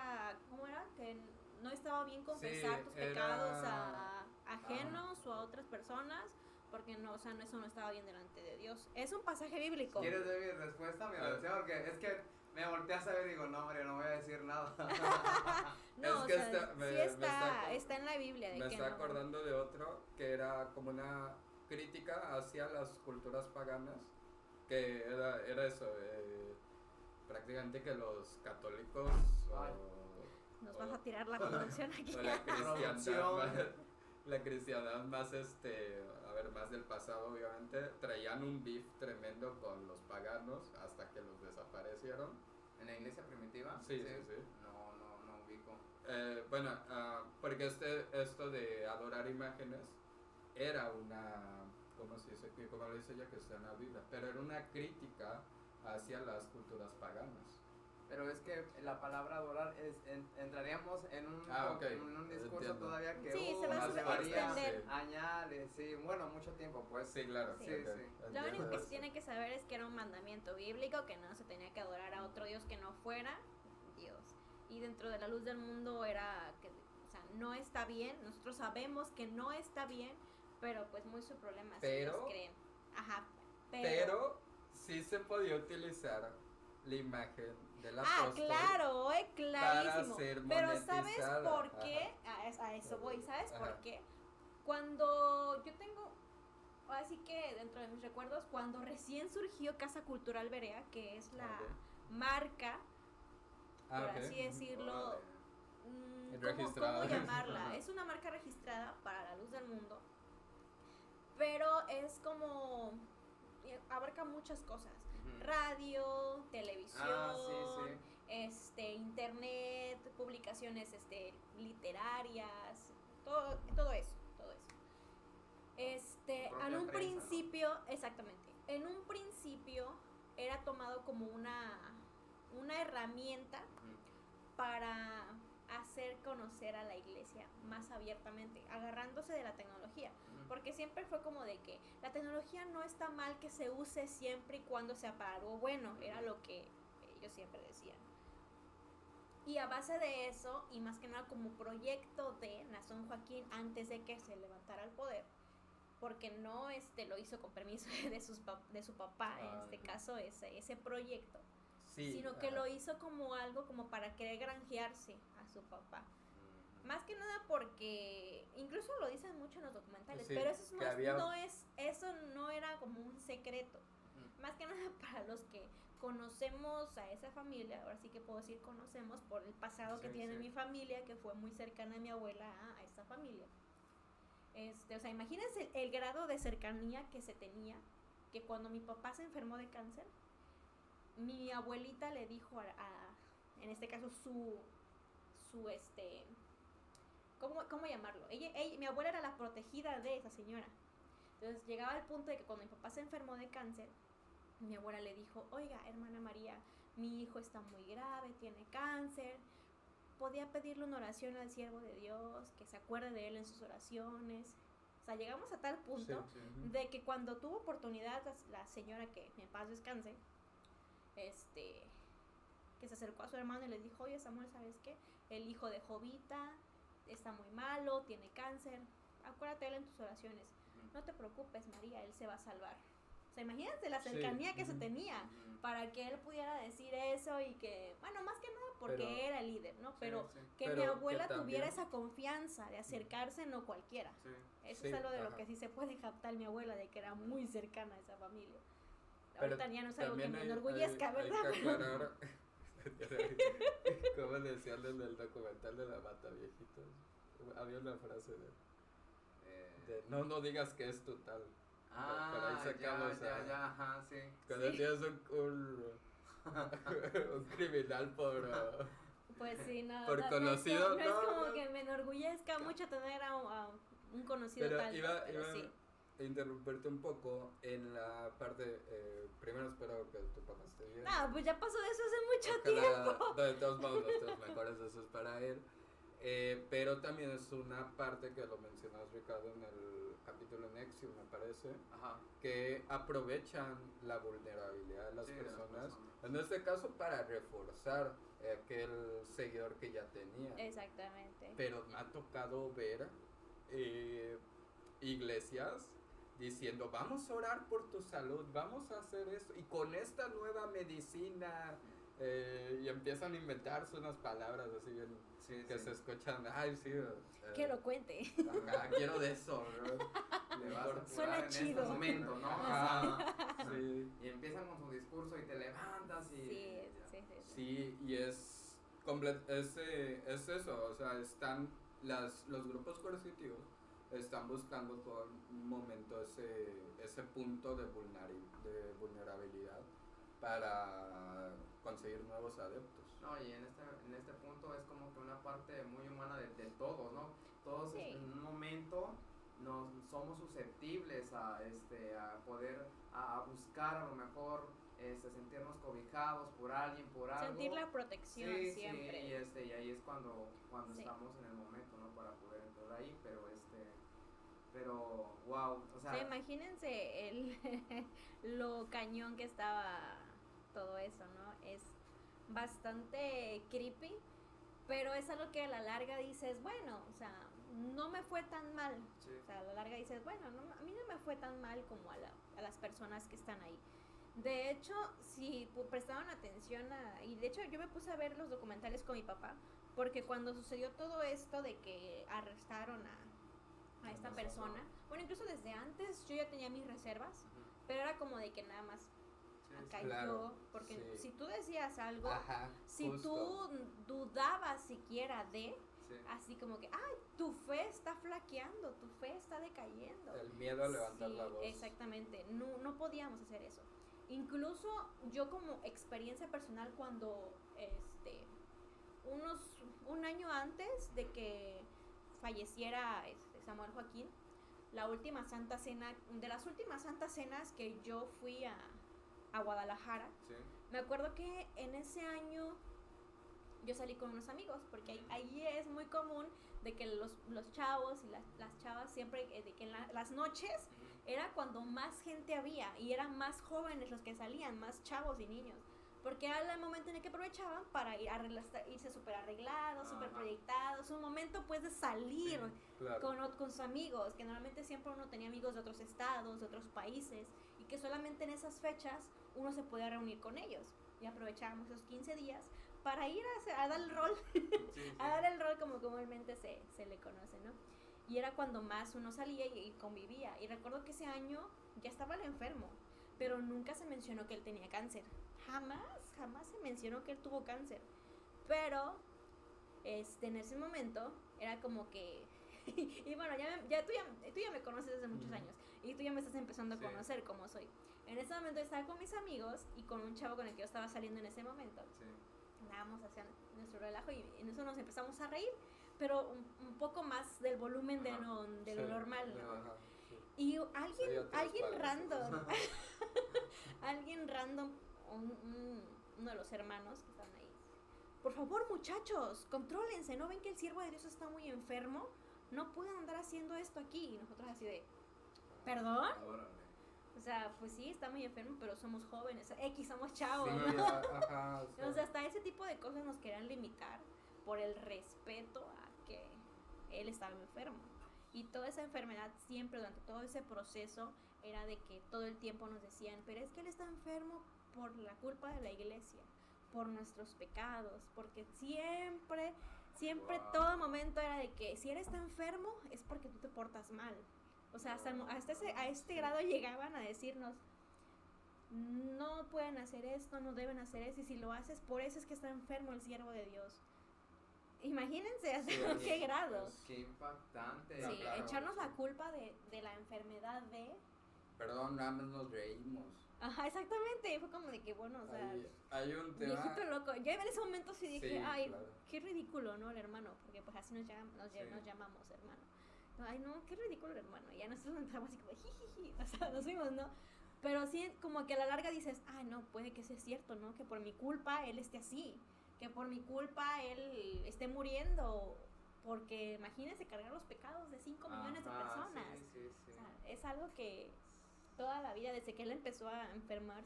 ¿cómo era? Que no estaba bien confesar Sí, tus era- pecados a ajenos o a otras personas, porque no, o sea, eso no estaba bien delante de Dios. Es un pasaje bíblico. ¿Quieres ver mi respuesta, mi reacción? Porque es que me volteas a ver y digo, no, hombre, no voy a decir nada. No, Es o que sea, está- me- sí me está, está- está en la Biblia. De Me que estoy no. acordando de otro que era como una crítica hacia las culturas paganas, que era eso, prácticamente que los católicos Ay. Nos vas a tirar la producción aquí. o la cristiandad Producción. más, la cristiandad más a ver, más del pasado obviamente, traían un beef tremendo con los paganos hasta que los desaparecieron. ¿En la iglesia primitiva? Sí. No ubico. Bueno, porque esto de adorar imágenes era una, ¿cómo se dice? ¿Cómo lo dice ella? Que está en la Biblia, pero era una crítica hacia las culturas paganas. Pero es que la palabra adorar entraríamos en un, Ok, en un discurso entiendo. todavía que Sí, se va a nos extender. llevaría Sí. años, sí, bueno, mucho tiempo, pues. Sí, claro. Sí. Sí. Lo entiendo único que eso. se tiene que saber es que era un mandamiento bíblico, que no se tenía que adorar a otro Dios que no fuera Dios. Y dentro de la luz del mundo era que, o sea, no está bien, nosotros sabemos que no está bien, pero pues muy su problema si Pero- ellos creen. Ajá, Pero sí se podía utilizar la imagen del Ah, apóstol. claro, clarísimo. para ser Pero ¿sabes monetizada. por qué? A eso voy, ¿sabes por qué? Cuando yo tengo, así que dentro de mis recuerdos, cuando recién surgió Casa Cultural Berea, que es la Ok. marca, Ah, por ok. así decirlo, Órale. ¿cómo Registrada. llamarla? Es una marca registrada para la luz del mundo, pero es como, abarca muchas cosas. Ujú. Radio, televisión, Sí. internet, publicaciones literarias, todo eso. En Propia un prensa, ¿no? principio, exactamente, en un principio era tomado como una herramienta Ujú. para hacer conocer a la iglesia más abiertamente, agarrándose de la tecnología. Ujú. Porque siempre fue como de que la tecnología no está mal que se use siempre y cuando sea para algo bueno, era lo que ellos siempre decían. Y a base de eso, y más que nada como proyecto de Nazón Joaquín antes de que se levantara al poder, porque no lo hizo con permiso de su papá, en este caso ese proyecto, Sí, sino que ajá. lo hizo como algo como para querer granjearse a su papá. Ujú. Más que nada porque incluso lo dicen mucho en los documentales, Sí, pero eso que había- eso no era como un secreto. Ujú. Más que nada para los que conocemos a esa familia, ahora sí que puedo decir conocemos por el pasado que Sí, tiene sí. mi familia, que fue muy cercana a mi abuela a esta familia. O sea, imagínense el grado de cercanía que se tenía, que cuando mi papá se enfermó de cáncer, mi abuelita le dijo en este caso ¿cómo llamarlo? Mi abuela era la protegida de esa señora. Entonces llegaba el punto de que cuando mi papá se enfermó de cáncer, mi abuela le dijo, oiga, hermana María, mi hijo está muy grave, tiene cáncer, podía pedirle una oración al siervo de Dios, que se acuerde de él en sus oraciones. O sea, llegamos a tal punto Sí. de que cuando tuvo oportunidad la señora, que en paz descanse, que se acercó a su hermano y le dijo, oye Samuel, ¿sabes qué? El hijo de Jovita está muy malo, tiene cáncer, acuérdate de él en tus oraciones. no te preocupes, María, él se va a salvar. O sea, imagínate la cercanía que se tenía para que él pudiera decir eso y que, bueno, más que nada porque era el líder, ¿no? Pero que mi abuela tuviera esa confianza de acercarse, no cualquiera. Eso es algo de lo que sí se puede captar mi abuela, de que era muy cercana a esa familia. Ahorita ya no es algo que me enorgullezca, ¿verdad? Hay que aclarar, como decían en el documental de la Mata Viejitos, había una frase de no digas que es tu tal. Para ahí sacamos ya, ajá, sí. Cuando tienes un criminal por... Pues sí, no. Por conocido, no es como que me enorgullezca mucho tener a un conocido pero tal. Iba sí. a interrumpirte un poco en la parte... primero espero que tu papá esté bien. Pues ya pasó de eso hace mucho tiempo. De todos modos, nuestros mejores deseos para él. Pero también es una parte que lo mencionas, Ricardo, en el capítulo Nexium, me parece, que aprovechan la vulnerabilidad de las personas, en este caso para reforzar aquel seguidor que ya tenía. Exactamente. Pero me ha tocado ver iglesias diciendo, vamos a orar por tu salud, vamos a hacer esto, y con esta nueva medicina... y empiezan a inventarse unas palabras así bien que se escuchan, que lo cuente. Quiero de eso, ¿no? Le vas a suena en chido este momento, ¿no? Sí. Y empiezan con su discurso y te levantas y... Sí, y es eso, o sea, están los grupos coercitivos están buscando por un momento ese punto de vulnerabilidad para conseguir nuevos adeptos. No, y en este punto es como que una parte muy humana de todos, ¿no? Todos en un momento somos susceptibles a poder a buscar a lo mejor sentirnos cobijados por alguien, por algo. Sentir la protección siempre. Sí, y ahí es cuando estamos en el momento, ¿no? Para poder entrar ahí, pero wow, o sea, imagínense lo cañón que estaba todo eso, ¿no? Es bastante creepy, pero es algo que a la larga dices, bueno, o sea, no me fue tan mal. O sea, a la larga dices, bueno, a mí no me fue tan mal como a las personas que están ahí. De hecho, si prestaron atención y de hecho yo me puse a ver los documentales con mi papá, porque cuando sucedió todo esto de que arrestaron a esta persona, bueno, incluso desde antes yo ya tenía mis reservas, pero era como de que nada más cayó, porque si tú decías algo, si tú dudabas siquiera así como que, tu fe está flaqueando, tu fe está decayendo. El miedo a levantar la voz. Exactamente, no podíamos hacer eso. Incluso yo como experiencia personal cuando un año antes de que falleciera Samuel Joaquín, la última Santa Cena, de las últimas Santas Cenas que yo fui a Guadalajara, me acuerdo que en ese año yo salí con unos amigos, porque ahí es muy común de que los chavos y las chavas siempre, de que en las noches era cuando más gente había y eran más jóvenes los que salían, más chavos y niños, porque era el momento en el que aprovechaban para irse súper arreglados, súper proyectados, un momento pues de salir con sus amigos, que normalmente siempre uno tenía amigos de otros estados, de otros países, y que solamente en esas fechas uno se podía reunir con ellos, y aprovechábamos esos 15 días para ir a dar el rol, a dar el rol como comúnmente se le conoce, ¿no? Y era cuando más uno salía y convivía. Y recuerdo que ese año ya estaba el enfermo, pero nunca se mencionó que él tenía cáncer. Jamás se mencionó que él tuvo cáncer. Pero en ese momento era como que... y bueno, tú ya me conoces desde muchos años. Y tú ya me estás empezando a conocer cómo soy. En ese momento estaba con mis amigos y con un chavo con el que yo estaba saliendo en ese momento. Andábamos hacia nuestro relajo y en eso nos empezamos a reír, pero un poco más del volumen de lo normal, ¿no? Y alguien random, alguien random, uno de los hermanos que están ahí, por favor muchachos, contrólense, ¿no ven que el siervo de Dios está muy enfermo? No pueden andar haciendo esto aquí. Y nosotros así de, ¿perdón? O sea, pues sí, está muy enfermo, pero somos jóvenes, somos chavos, ¿no? O sea, hasta ese tipo de cosas nos querían limitar por el respeto a que él estaba enfermo. Y toda esa enfermedad siempre, durante todo ese proceso, era de que todo el tiempo nos decían, pero es que él está enfermo por la culpa de la iglesia, por nuestros pecados, porque siempre, Wow. todo momento era de que si él está enfermo es porque tú te portas mal. O sea, a este grado llegaban a decirnos, no pueden hacer esto, no deben hacer eso, y si lo haces, por eso es que está enfermo el siervo de Dios. Imagínense hasta Sí, qué grado. Qué impactante. No, Sí, claro, echarnos sí. la culpa de la enfermedad de... Perdón, nada más nos reímos. Ajá, exactamente, fue como de que, bueno, o sea, Hay un tema. viejito loco. Yo en ese momento sí dije, Sí, ay, claro. qué ridículo, ¿no? El hermano, porque pues así nos Sí. llamamos hermano. Ay, no, qué ridículo el hermano. Y ya nosotros entramos así como, jijiji, o sea, nos fuimos, ¿no? Pero sí, como que a la larga dices, ah, no, puede que sea cierto, ¿no? Que por mi culpa él esté así, que por mi culpa él esté muriendo, porque imagínense cargar los pecados de 5 millones de Ajá, personas. Sí, sí, sí. O sea, es algo que toda la vida, desde que él empezó a enfermar,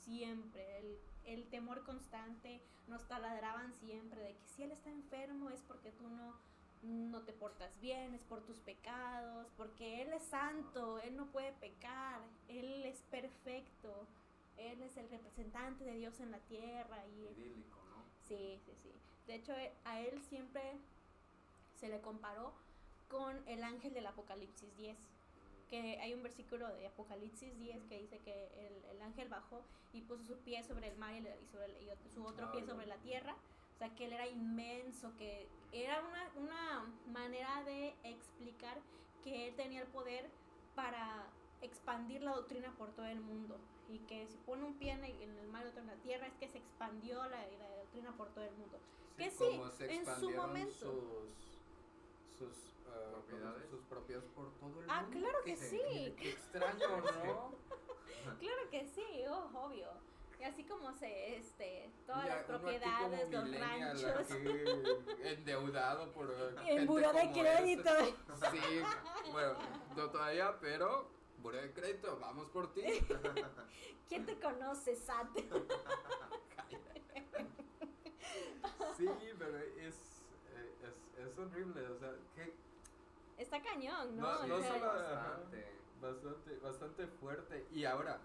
siempre, el temor constante, nos taladraban siempre de que si él está enfermo es porque tú no te portas bien, es por tus pecados, porque él es santo, él no puede pecar, él es perfecto, él es el representante de Dios en la tierra. Y Idílico, ¿no? sí. De hecho, a él siempre se le comparó con el ángel del Apocalipsis 10, que hay un versículo de Apocalipsis 10 que dice que el ángel bajó y puso su pie sobre el mar y su otro pie sobre la tierra. O sea, que él era inmenso, que era una manera de explicar que él tenía el poder para expandir la doctrina por todo el mundo. Y que si pone un pie en el mar y otro en la tierra, es que se expandió la doctrina por todo el mundo. Que sí, Como se en su expandieron momento. Propiedades. sus propiedades por todo el Ah, mundo. claro que sí. Qué extraño, ¿no? Claro que sí, obvio. Y así como todas Ya, las uno aquí propiedades, como los millennial, ranchos, aquí endeudado por en gente buró de como crédito. esa. Sí, bueno, no todavía, pero buró de crédito, vamos por ti. ¿Quién te conoce, Sat? Sí, pero es horrible, o sea, que Está cañón, ¿no? no O sea, solo bastante. bastante fuerte. Y ahora,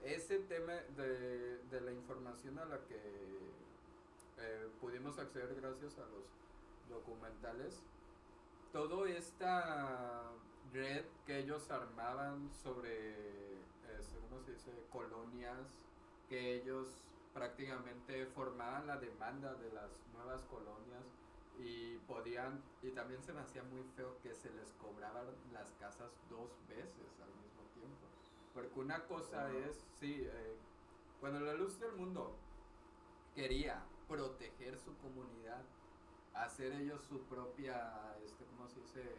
ese tema de la información a la que pudimos acceder gracias a los documentales, todo esta red que ellos armaban sobre, ¿cómo se dice? Colonias, que ellos prácticamente formaban la demanda de las nuevas colonias y también se me hacía muy feo que se les cobraban las casas 2 veces al mismo tiempo. Porque una cosa es, sí, cuando la luz del mundo quería proteger su comunidad, hacer ellos su propia, ¿cómo se dice?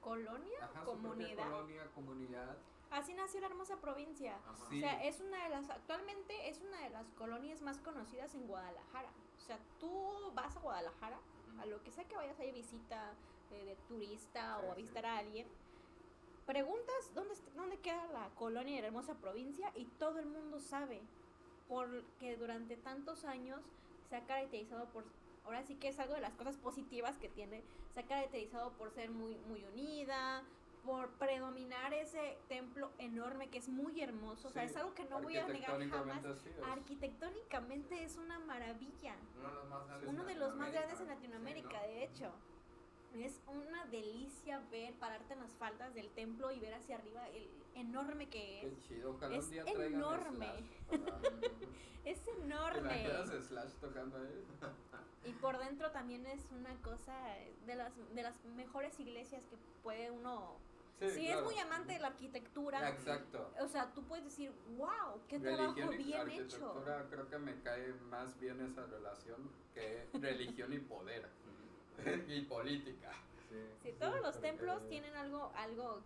¿Colonia? Ajá, ¿Comunidad? su propia comunidad. Así nació la hermosa provincia. Ajá. Sí. O sea, actualmente es una de las colonias más conocidas en Guadalajara. O sea, tú vas a Guadalajara, a lo que sea que vayas a ir visita de turista Sí, o a sí. visitar a alguien, preguntas dónde queda la colonia de la hermosa provincia y todo el mundo sabe, porque durante tantos años se ha caracterizado por, ahora sí que es algo de las cosas positivas que tiene, se ha caracterizado por ser muy, muy unida, por predominar ese templo enorme que es muy hermoso. O sea, Sí, es algo que no voy a negar jamás. arquitectónicamente sí es. Arquitectónicamente es una maravilla. Uno de los más grandes Uno de los más grandes en Latinoamérica, sí, ¿no? de hecho. Es una delicia pararte en las faldas del templo y ver hacia arriba el enorme que es. Qué chido, ojalá Es un día traigan enorme. Slash para- Es ¿Te enorme. imaginas Slash tocando ahí? Y por dentro también es una cosa de las mejores iglesias que puede uno. Si claro. es muy amante de la arquitectura, Exacto. o sea, tú puedes decir, wow, qué trabajo Religión y bien hecho. arquitectura, creo que me cae más bien esa relación que religión y poder y política. Sí, todos los porque- templos tienen algo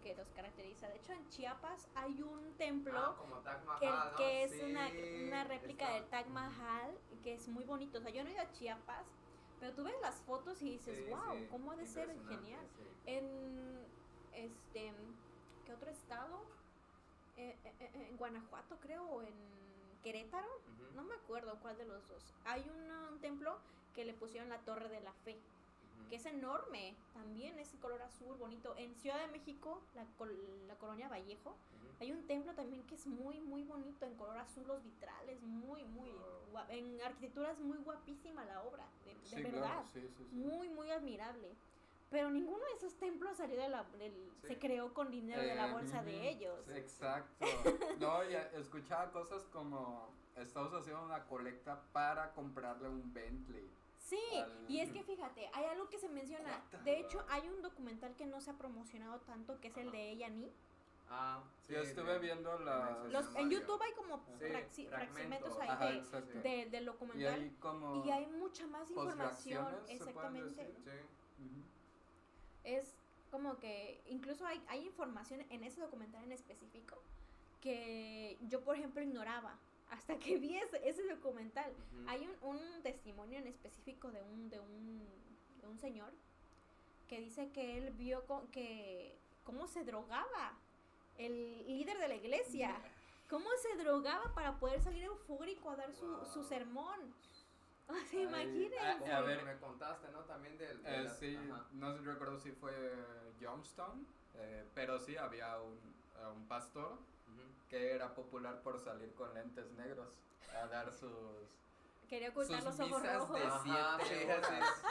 que los caracteriza. De hecho, en Chiapas hay un templo Como Taj Mahal, ¿no? que es Sí, una réplica está- del Taj Mahal, que es muy bonito. O sea, yo no he ido a Chiapas, pero tú ves las fotos y dices, Sí, wow, sí, cómo ha de ser impresionante, genial. sí. ¿Qué otro estado? En Guanajuato, creo, o en Querétaro. Ujú. No me acuerdo cuál de los dos. Hay un templo que le pusieron la Torre de la Fe. que es enorme, también es color azul, bonito. En Ciudad de México, la colonia Vallejo, hay un templo también que es muy, muy bonito, en color azul, los vitrales, muy, muy, en arquitectura es muy guapísima la obra, de Sí, verdad, claro, sí. muy, muy admirable. Pero ninguno de esos templos salió se creó con dinero de la bolsa de ellos. Exacto. No, y escuchaba cosas como estamos haciendo una colecta para comprarle un Bentley. Sí, y es que fíjate, hay algo que se menciona. De hecho, hay un documental que no se ha promocionado tanto, que es el de Ella-Ni. Sí, yo estuve viendo en YouTube hay como Sí, fragmentos Ajá, ahí exacto. del documental. Y hay mucha más información. Exactamente. Sí. Es como que incluso hay información en ese documental en específico que yo, por ejemplo, ignoraba hasta que vi ese documental. Hay un testimonio en específico de un señor que dice que él vio cómo se drogaba el líder de la iglesia, cómo se drogaba para poder salir eufórico a dar su sermón. O sea, imagínense. A ver, me contaste, ¿no? También sí, no recuerdo si fue Youngstown, pero sí había un pastor que era popular por salir con lentes negros a dar quería ocultar los ojos rojos. De 7 horas.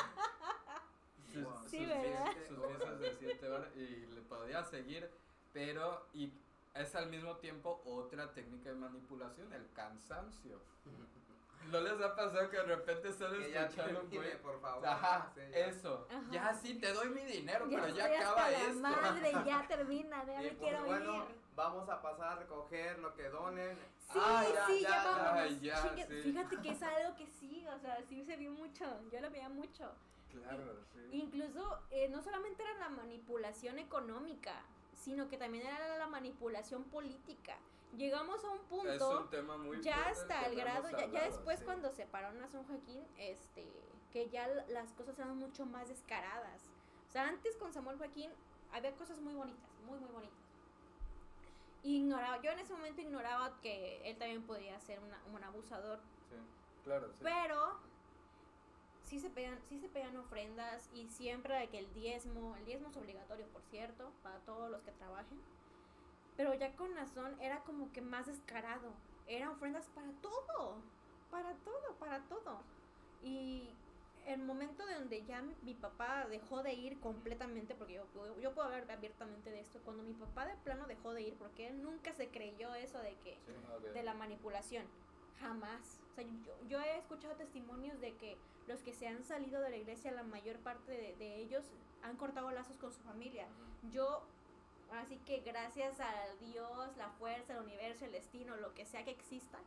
Sí, ¿verdad? Sus misas de 7 horas y le podía seguir, pero y es al mismo tiempo otra técnica de manipulación, el cansancio. ¿No les ha pasado que de repente están escuchando un güey? Por favor. Ajá, Sí, eso. Ajá. Ya sí, te doy mi dinero, pero ya estoy acaba hasta esto. La madre, ya termina, ya Y me pues, quiero bueno, ir. vamos a pasar a recoger lo que donen. Sí, ya vamos. ya, sí. Fíjate que es algo que sí, o sea, sí se vio mucho, yo lo veía mucho. Claro, sí. Incluso, no solamente era la manipulación económica, sino que también era la manipulación política. Llegamos a un punto, es un tema muy ya fuerte hasta el grado, ya después sí. Cuando separaron a Son Joaquín, que ya las cosas eran mucho más descaradas. O sea, antes con Samuel Joaquín había cosas muy bonitas, muy, muy bonitas. Yo en ese momento ignoraba que él también podía ser un abusador. Sí, claro, sí. Pero sí se pegan ofrendas y siempre que el diezmo es obligatorio, por cierto, para todos los que trabajen. Pero ya con Nazón era como que más descarado. Eran ofrendas para todo. Y el momento de donde ya mi papá dejó de ir completamente, porque yo puedo hablar abiertamente de esto, cuando mi papá de plano dejó de ir, porque él nunca se creyó eso de la manipulación. Jamás. O sea, yo he escuchado testimonios de que los que se han salido de la iglesia, la mayor parte de ellos han cortado lazos con su familia. Así que gracias a Dios, la fuerza, el universo, el destino, lo que sea que exista,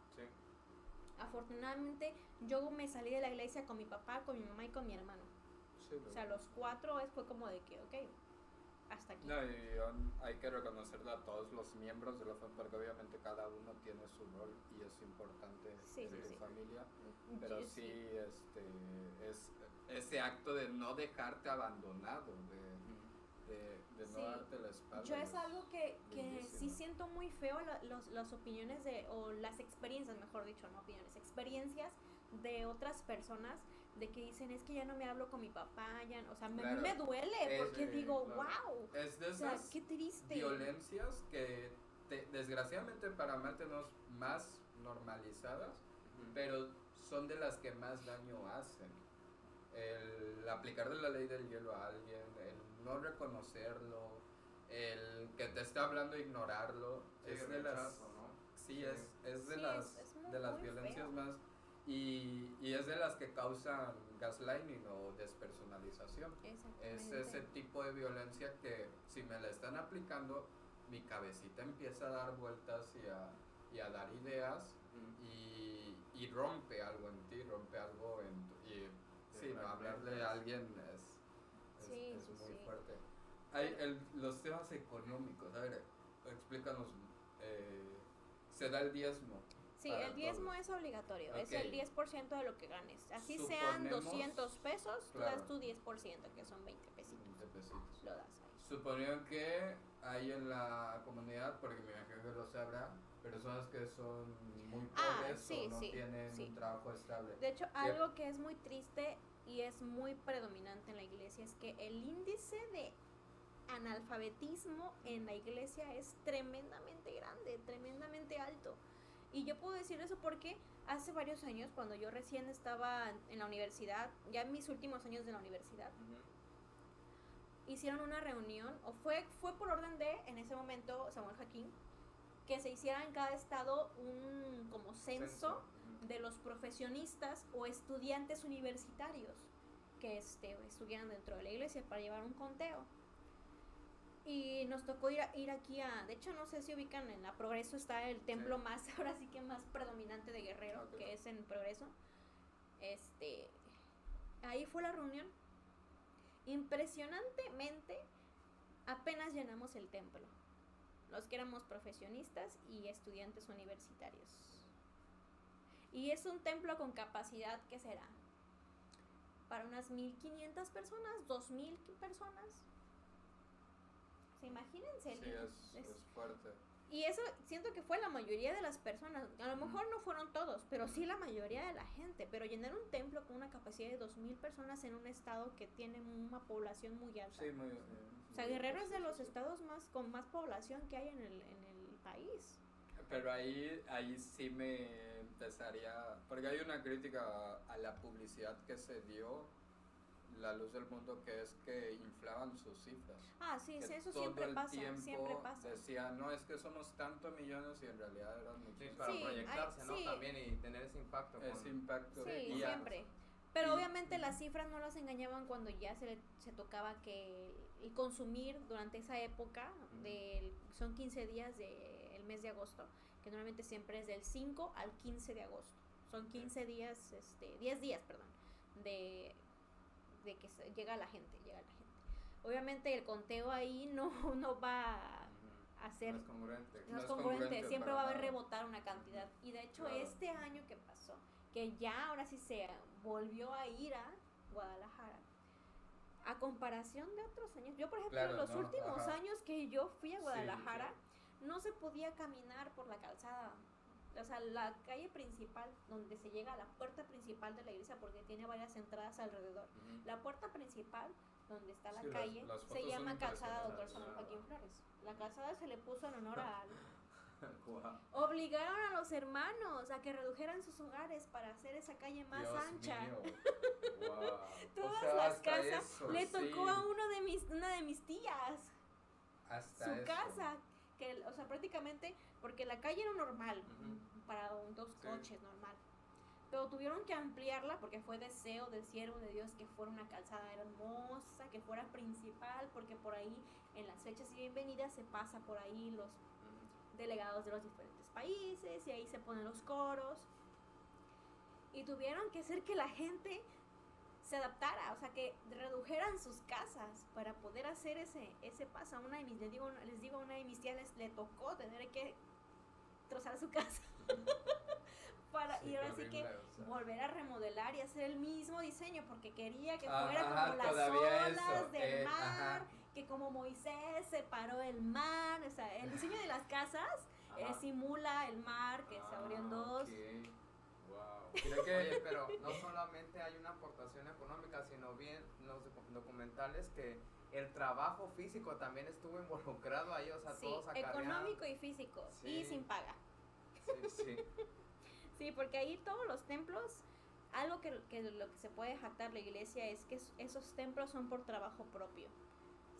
afortunadamente yo me salí de la iglesia con mi papá, con mi mamá y con mi hermano. O sea, los 4 fue como de que, ok, hasta aquí. No, y hay que reconocerle a todos los miembros de la familia, porque obviamente cada uno tiene su rol y es importante en su familia, pero sí, es ese acto de no dejarte abandonado, de no darte la espalda. Yo es algo que sí siento muy feo las opiniones o las experiencias, mejor dicho, no opiniones, experiencias de otras personas de que dicen, es que ya no me hablo con mi papá, o sea, a mí me duele porque digo, wow, es de esas, o sea, qué triste. Violencias que desgraciadamente para mal tenemos más normalizadas, pero son de las que más daño hacen. El aplicar de la ley del hielo a alguien, el no reconocerlo, el que te esté hablando e ignorarlo, es de las, ¿no? Sí, es de las violencias feo. Más y es de las que causan gaslighting o despersonalización. Es ese tipo de violencia que si me la están aplicando, mi cabecita empieza a dar vueltas y a dar ideas y rompe algo en ti, rompe algo en tu, y sí, no, hablarle a alguien es muy fuerte. Hay los temas económicos, a ver, explícanos, se da el diezmo. Sí, el diezmo es obligatorio, es el 10% de lo que ganes. Así sean 200 pesos, tú das tu 10%, que son 20 pesitos. 20 pesitos. Lo das ahí. Suponiendo que hay en la comunidad, porque mi jefe lo sabrá, personas que son muy pobres o no tienen un trabajo estable. De hecho, algo que es muy triste y es muy predominante en la iglesia es que el índice de analfabetismo en la iglesia es tremendamente grande, tremendamente alto. Y yo puedo decir eso porque hace varios años, cuando yo recién estaba en la universidad, ya en mis últimos años de la universidad, hicieron una reunión, o fue por orden de, en ese momento, Samuel Jaquín, que se hiciera en cada estado un como censo de los profesionistas o estudiantes universitarios que estuvieran dentro de la iglesia para llevar un conteo. Y nos tocó ir aquí de hecho no sé si ubican en la Progreso, está el templo más, ahora sí que más predominante de Guerrero, que es en Progreso. Ahí fue la reunión. Impresionantemente apenas llenamos el templo, los que éramos profesionistas y estudiantes universitarios. Y es un templo con capacidad, ¿qué será? Para unas 1,500 personas, 2,000 personas. Imagínense. Sí, es fuerte. Y eso siento que fue la mayoría de las personas. A lo mejor no fueron todos, pero sí la mayoría de la gente. Pero llenar un templo con una capacidad de 2,000 personas en un estado que tiene una población muy alta. Sí, muy o sea, Guerrero es de los estados con más población que hay en el país. Pero ahí sí me empezaría, porque hay una crítica a la publicidad que se dio La Luz del Mundo, que es que inflaban sus cifras. Ah, sí, que eso todo siempre el pasa, tiempo siempre pasa. decía, no, es que somos tantos millones y en realidad eran muchísimos. Para proyectarse, ¿no? sí. También y tener ese impacto. Ese impacto. Sí, siempre. Pero obviamente las cifras no las engañaban cuando ya se tocaba que el consumir durante esa época, son 15 días del mes de agosto, que normalmente siempre es del 5 al 15 de agosto. Son 15 días, 10 días, perdón, de que llega la gente. Obviamente el conteo ahí no va a ser... No es congruente. No es congruente, siempre va a haber nada. rebotar una cantidad. Y de hecho Claro. este año que pasó, que ya ahora sí se volvió a ir a Guadalajara, a comparación de otros años. Yo, por ejemplo, Claro, los ¿no? últimos Ajá. años que yo fui a Sí, Guadalajara, no se podía caminar por la calzada. O sea, la calle principal, donde se llega a la puerta principal de la iglesia, porque tiene varias entradas alrededor. La puerta principal, donde está la Sí, calle, las se fotos llama son Calzada Dr. impresionantes. Samuel Joaquín Flores. La calzada se le puso en honor a... Wow. Obligaron a los hermanos a que redujeran sus hogares para hacer esa calle más Dios ancha. mío. Wow. Todas O sea, las hasta casas eso, le sí. tocó a una de mis tías Hasta su eso. casa, que, o sea, prácticamente, porque la calle era normal, para dos Sí. coches normal, pero tuvieron que ampliarla porque fue deseo del siervo de Dios que fuera una calzada hermosa, que fuera principal, porque por ahí en las fechas y bienvenidas se pasa por ahí los delegados de los diferentes países y ahí se ponen los coros, y tuvieron que hacer que la gente se adaptara, o sea, que redujeran sus casas para poder hacer ese paso. A una de mis, les digo, a una de mis tías le tocó tener que trozar su casa para, Sí, y ahora horrible, sí que o sea. volver a remodelar y hacer el mismo diseño, porque quería que Ajá, fuera como las todavía olas eso, del mar, ajá. que como Moisés separó el mar, o sea, el diseño de las casas simula el mar que se abrió en dos. Okay. Wow. Creo que Oye, pero no solamente hay una aportación económica, sino bien los documentales que el trabajo físico también estuvo involucrado ahí, o sea, Sí, todos acarreaban. económico y físico, Sí. y sin paga. Sí, sí. Sí, porque ahí todos los templos, algo que lo que se puede jactar la iglesia es que esos templos son por trabajo propio.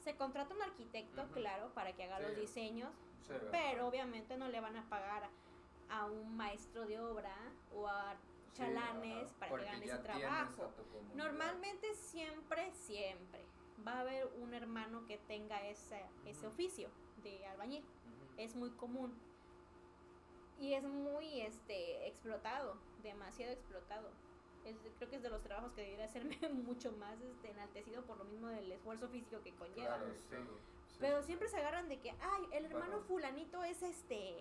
Se contrata un arquitecto, claro, para que haga Sí. los diseños, sí, pero obviamente no le van a pagar a un maestro de obra o a chalanes para que porque hagan ya ese tienes trabajo. a tu comunidad. Normalmente siempre va a haber un hermano que tenga ese oficio de albañil. Es muy común. Y es muy explotado, demasiado explotado. Creo que es de los trabajos que debería ser mucho más enaltecido por lo mismo del esfuerzo físico que conlleva. Claro, sí. Pero siempre se agarran de que, ay, el hermano Bueno. fulanito es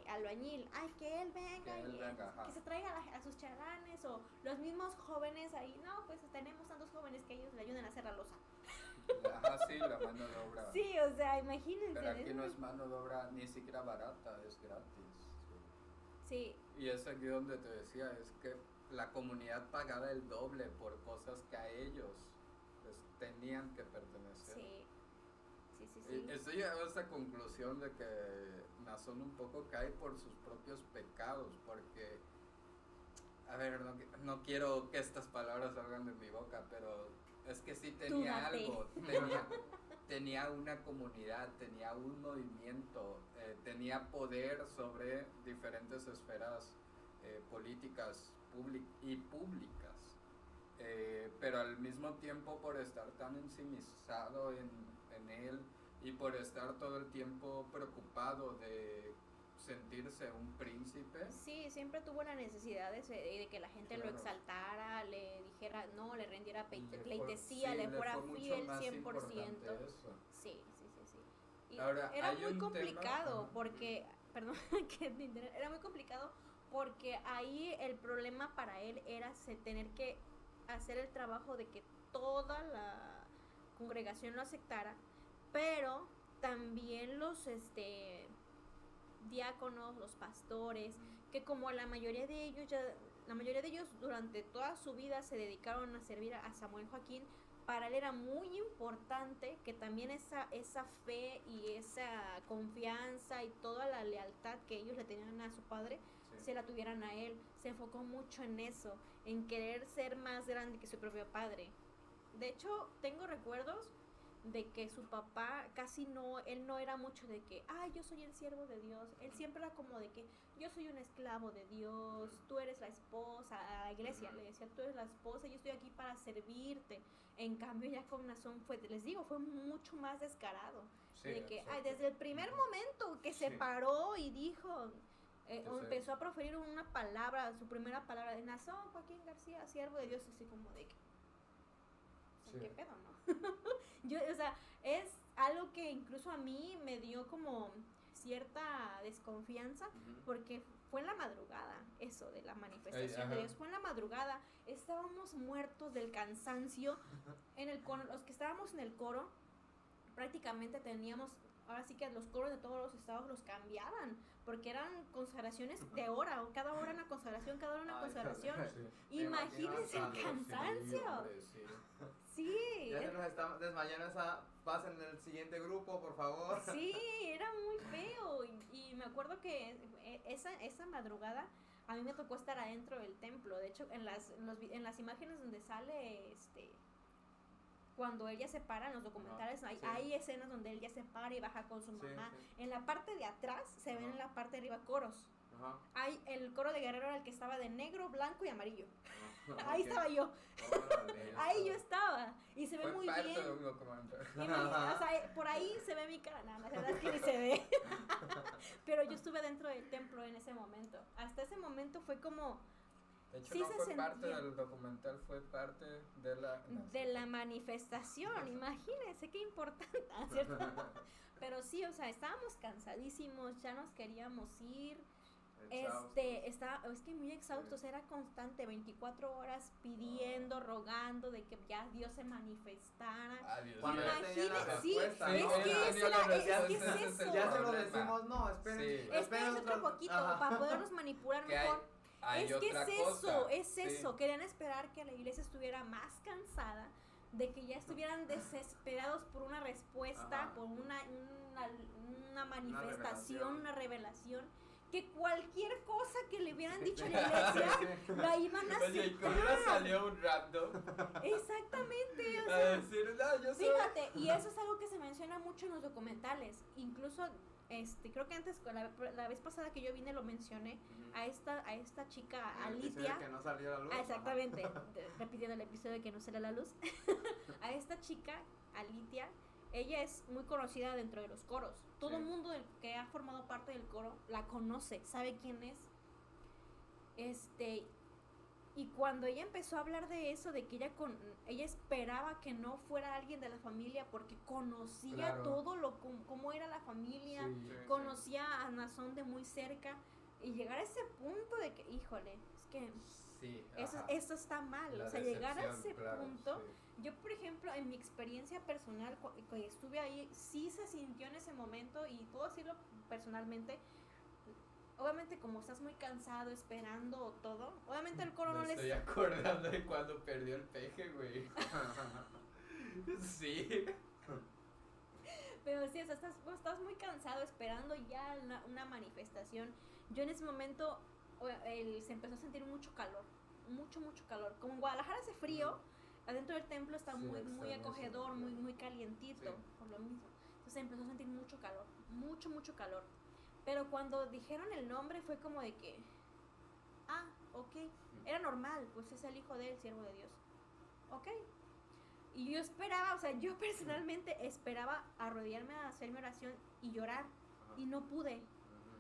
albañil, ay, que él venga, Que él venga, ajá. que se traiga a sus chalanes, o los mismos jóvenes ahí, no, pues tenemos tantos jóvenes que ellos le ayuden a hacer la loza. Ajá, sí, la mano de obra. Sí, o sea, imagínense. Pero aquí no es mano de obra ni siquiera barata, es gratis. Sí, Y es aquí donde te decía, es que la comunidad pagaba el doble por cosas que a ellos pues, tenían que pertenecer. Sí. Sí. Estoy llegando a esta conclusión de que Nazón un poco cae por sus propios pecados, porque, a ver, no quiero que estas palabras salgan de mi boca, pero es que sí tenía algo, tenía una comunidad, tenía un movimiento, tenía poder sobre diferentes esferas políticas y públicas, pero al mismo tiempo por estar tan ensimismado en él y por estar todo el tiempo preocupado de sentirse un príncipe. Sí, siempre tuvo la necesidad de que la gente lo exaltara, le dijera, no, le rendiera pleitesía, le fuera fiel 100%. Sí. Y ahora, era muy complicado porque, perdón, era muy complicado porque ahí el problema para él era tener que hacer el trabajo de que toda la congregación lo aceptara, pero también los diáconos, los pastores, que como la mayoría de ellos durante toda su vida se dedicaron a servir a Samuel Joaquín, para él era muy importante que también esa fe y esa confianza y toda la lealtad que ellos le tenían a su padre, se la tuvieran a él. Se enfocó mucho en eso, en querer ser más grande que su propio padre. De hecho, tengo recuerdos de que su papá él no era mucho de que, yo soy el siervo de Dios. Él siempre era como de que yo soy un esclavo de Dios, tú eres la esposa. A la iglesia le decía, tú eres la esposa, yo estoy aquí para servirte. En cambio ya con Nazón fue mucho más descarado, de que desde el primer momento que se paró y dijo, empezó a proferir una palabra, su primera palabra de Nazón Joaquín García, siervo de Dios, así como de que, ¿qué pedo, no? Es algo que incluso a mí me dio como cierta desconfianza, porque fue en la madrugada, eso de la manifestación de Dios, fue en la madrugada, estábamos muertos del cansancio, los que estábamos en el coro, prácticamente teníamos, ahora sí que los coros de todos los estados los cambiaban, porque eran consagraciones de hora, o cada hora una consagración, Imagínense el cansancio. Sí. Ya se nos está desmayando pasen en el siguiente grupo, por favor. Sí, era muy feo. Y me acuerdo que esa madrugada a mí me tocó estar adentro del templo. De hecho, en las imágenes donde sale cuando ella se para en los documentales, hay escenas donde él ya se para y baja con su mamá. En la parte de atrás se ven en la parte de arriba coros. Hay el coro de Guerrero era el que estaba de negro, blanco y amarillo. Ahí estaba yo. Ahí yo estaba. Y se ve muy bien. Por ahí se ve mi cara. No, la verdad es que ni se ve. Pero yo estuve dentro del templo en ese momento. Hasta ese momento fue como... De hecho, no fue parte del documental, fue parte de la manifestación. Imagínense qué importante, ¿cierto? Pero sí, estábamos cansadísimos, ya nos queríamos ir. Es que muy exhaustos, era constante, 24 horas pidiendo, rogando de que ya Dios se manifestara. Imagínense, ya se lo decimos, no, esperen otro poquito para poderlos manipular mejor. Es eso, querían esperar que la iglesia estuviera más cansada, de que ya estuvieran desesperados por una respuesta, por una manifestación, una revelación, que cualquier cosa que le hubieran dicho a la iglesia la iban a aceptar. Oye, ¿cómo salió un random? Exactamente, fíjate, y eso es algo que se menciona mucho en los documentales, incluso creo que antes, la vez pasada que yo vine lo mencioné, a esta chica, a Litia, que no salió a la luz. Exactamente, repitiendo el episodio de que no sale a la luz. A esta chica, a Litia, ella es muy conocida dentro de los coros. Todo el mundo que ha formado parte del coro la conoce, sabe quién es. Y cuando ella empezó a hablar de eso, de que ella esperaba que no fuera alguien de la familia porque conocía todo cómo era la familia, conocía a Nazón de muy cerca, y llegar a ese punto de que, híjole, es que eso está mal, llegar a ese punto. Yo, por ejemplo, en mi experiencia personal, cuando estuve ahí, sí se sintió en ese momento, y puedo decirlo personalmente, obviamente como estás muy cansado esperando todo, obviamente el coro no Me les... estoy acordando de cuando perdió el peje, güey. Sí. Pero sí, o sea, estás muy cansado esperando ya una manifestación. Yo en ese momento se empezó a sentir mucho calor, mucho calor. Como en Guadalajara hace frío, adentro del templo está Sí, muy extraño acogedor, eso, muy calientito, sí. por lo mismo. Entonces empezó a sentir mucho calor, mucho calor. Pero cuando dijeron el nombre fue como de que, ok, era normal, pues es el hijo del siervo de Dios. Ok. Y yo esperaba, o sea, yo personalmente esperaba arrodillarme a hacer mi oración y llorar. Ajá. Y no pude.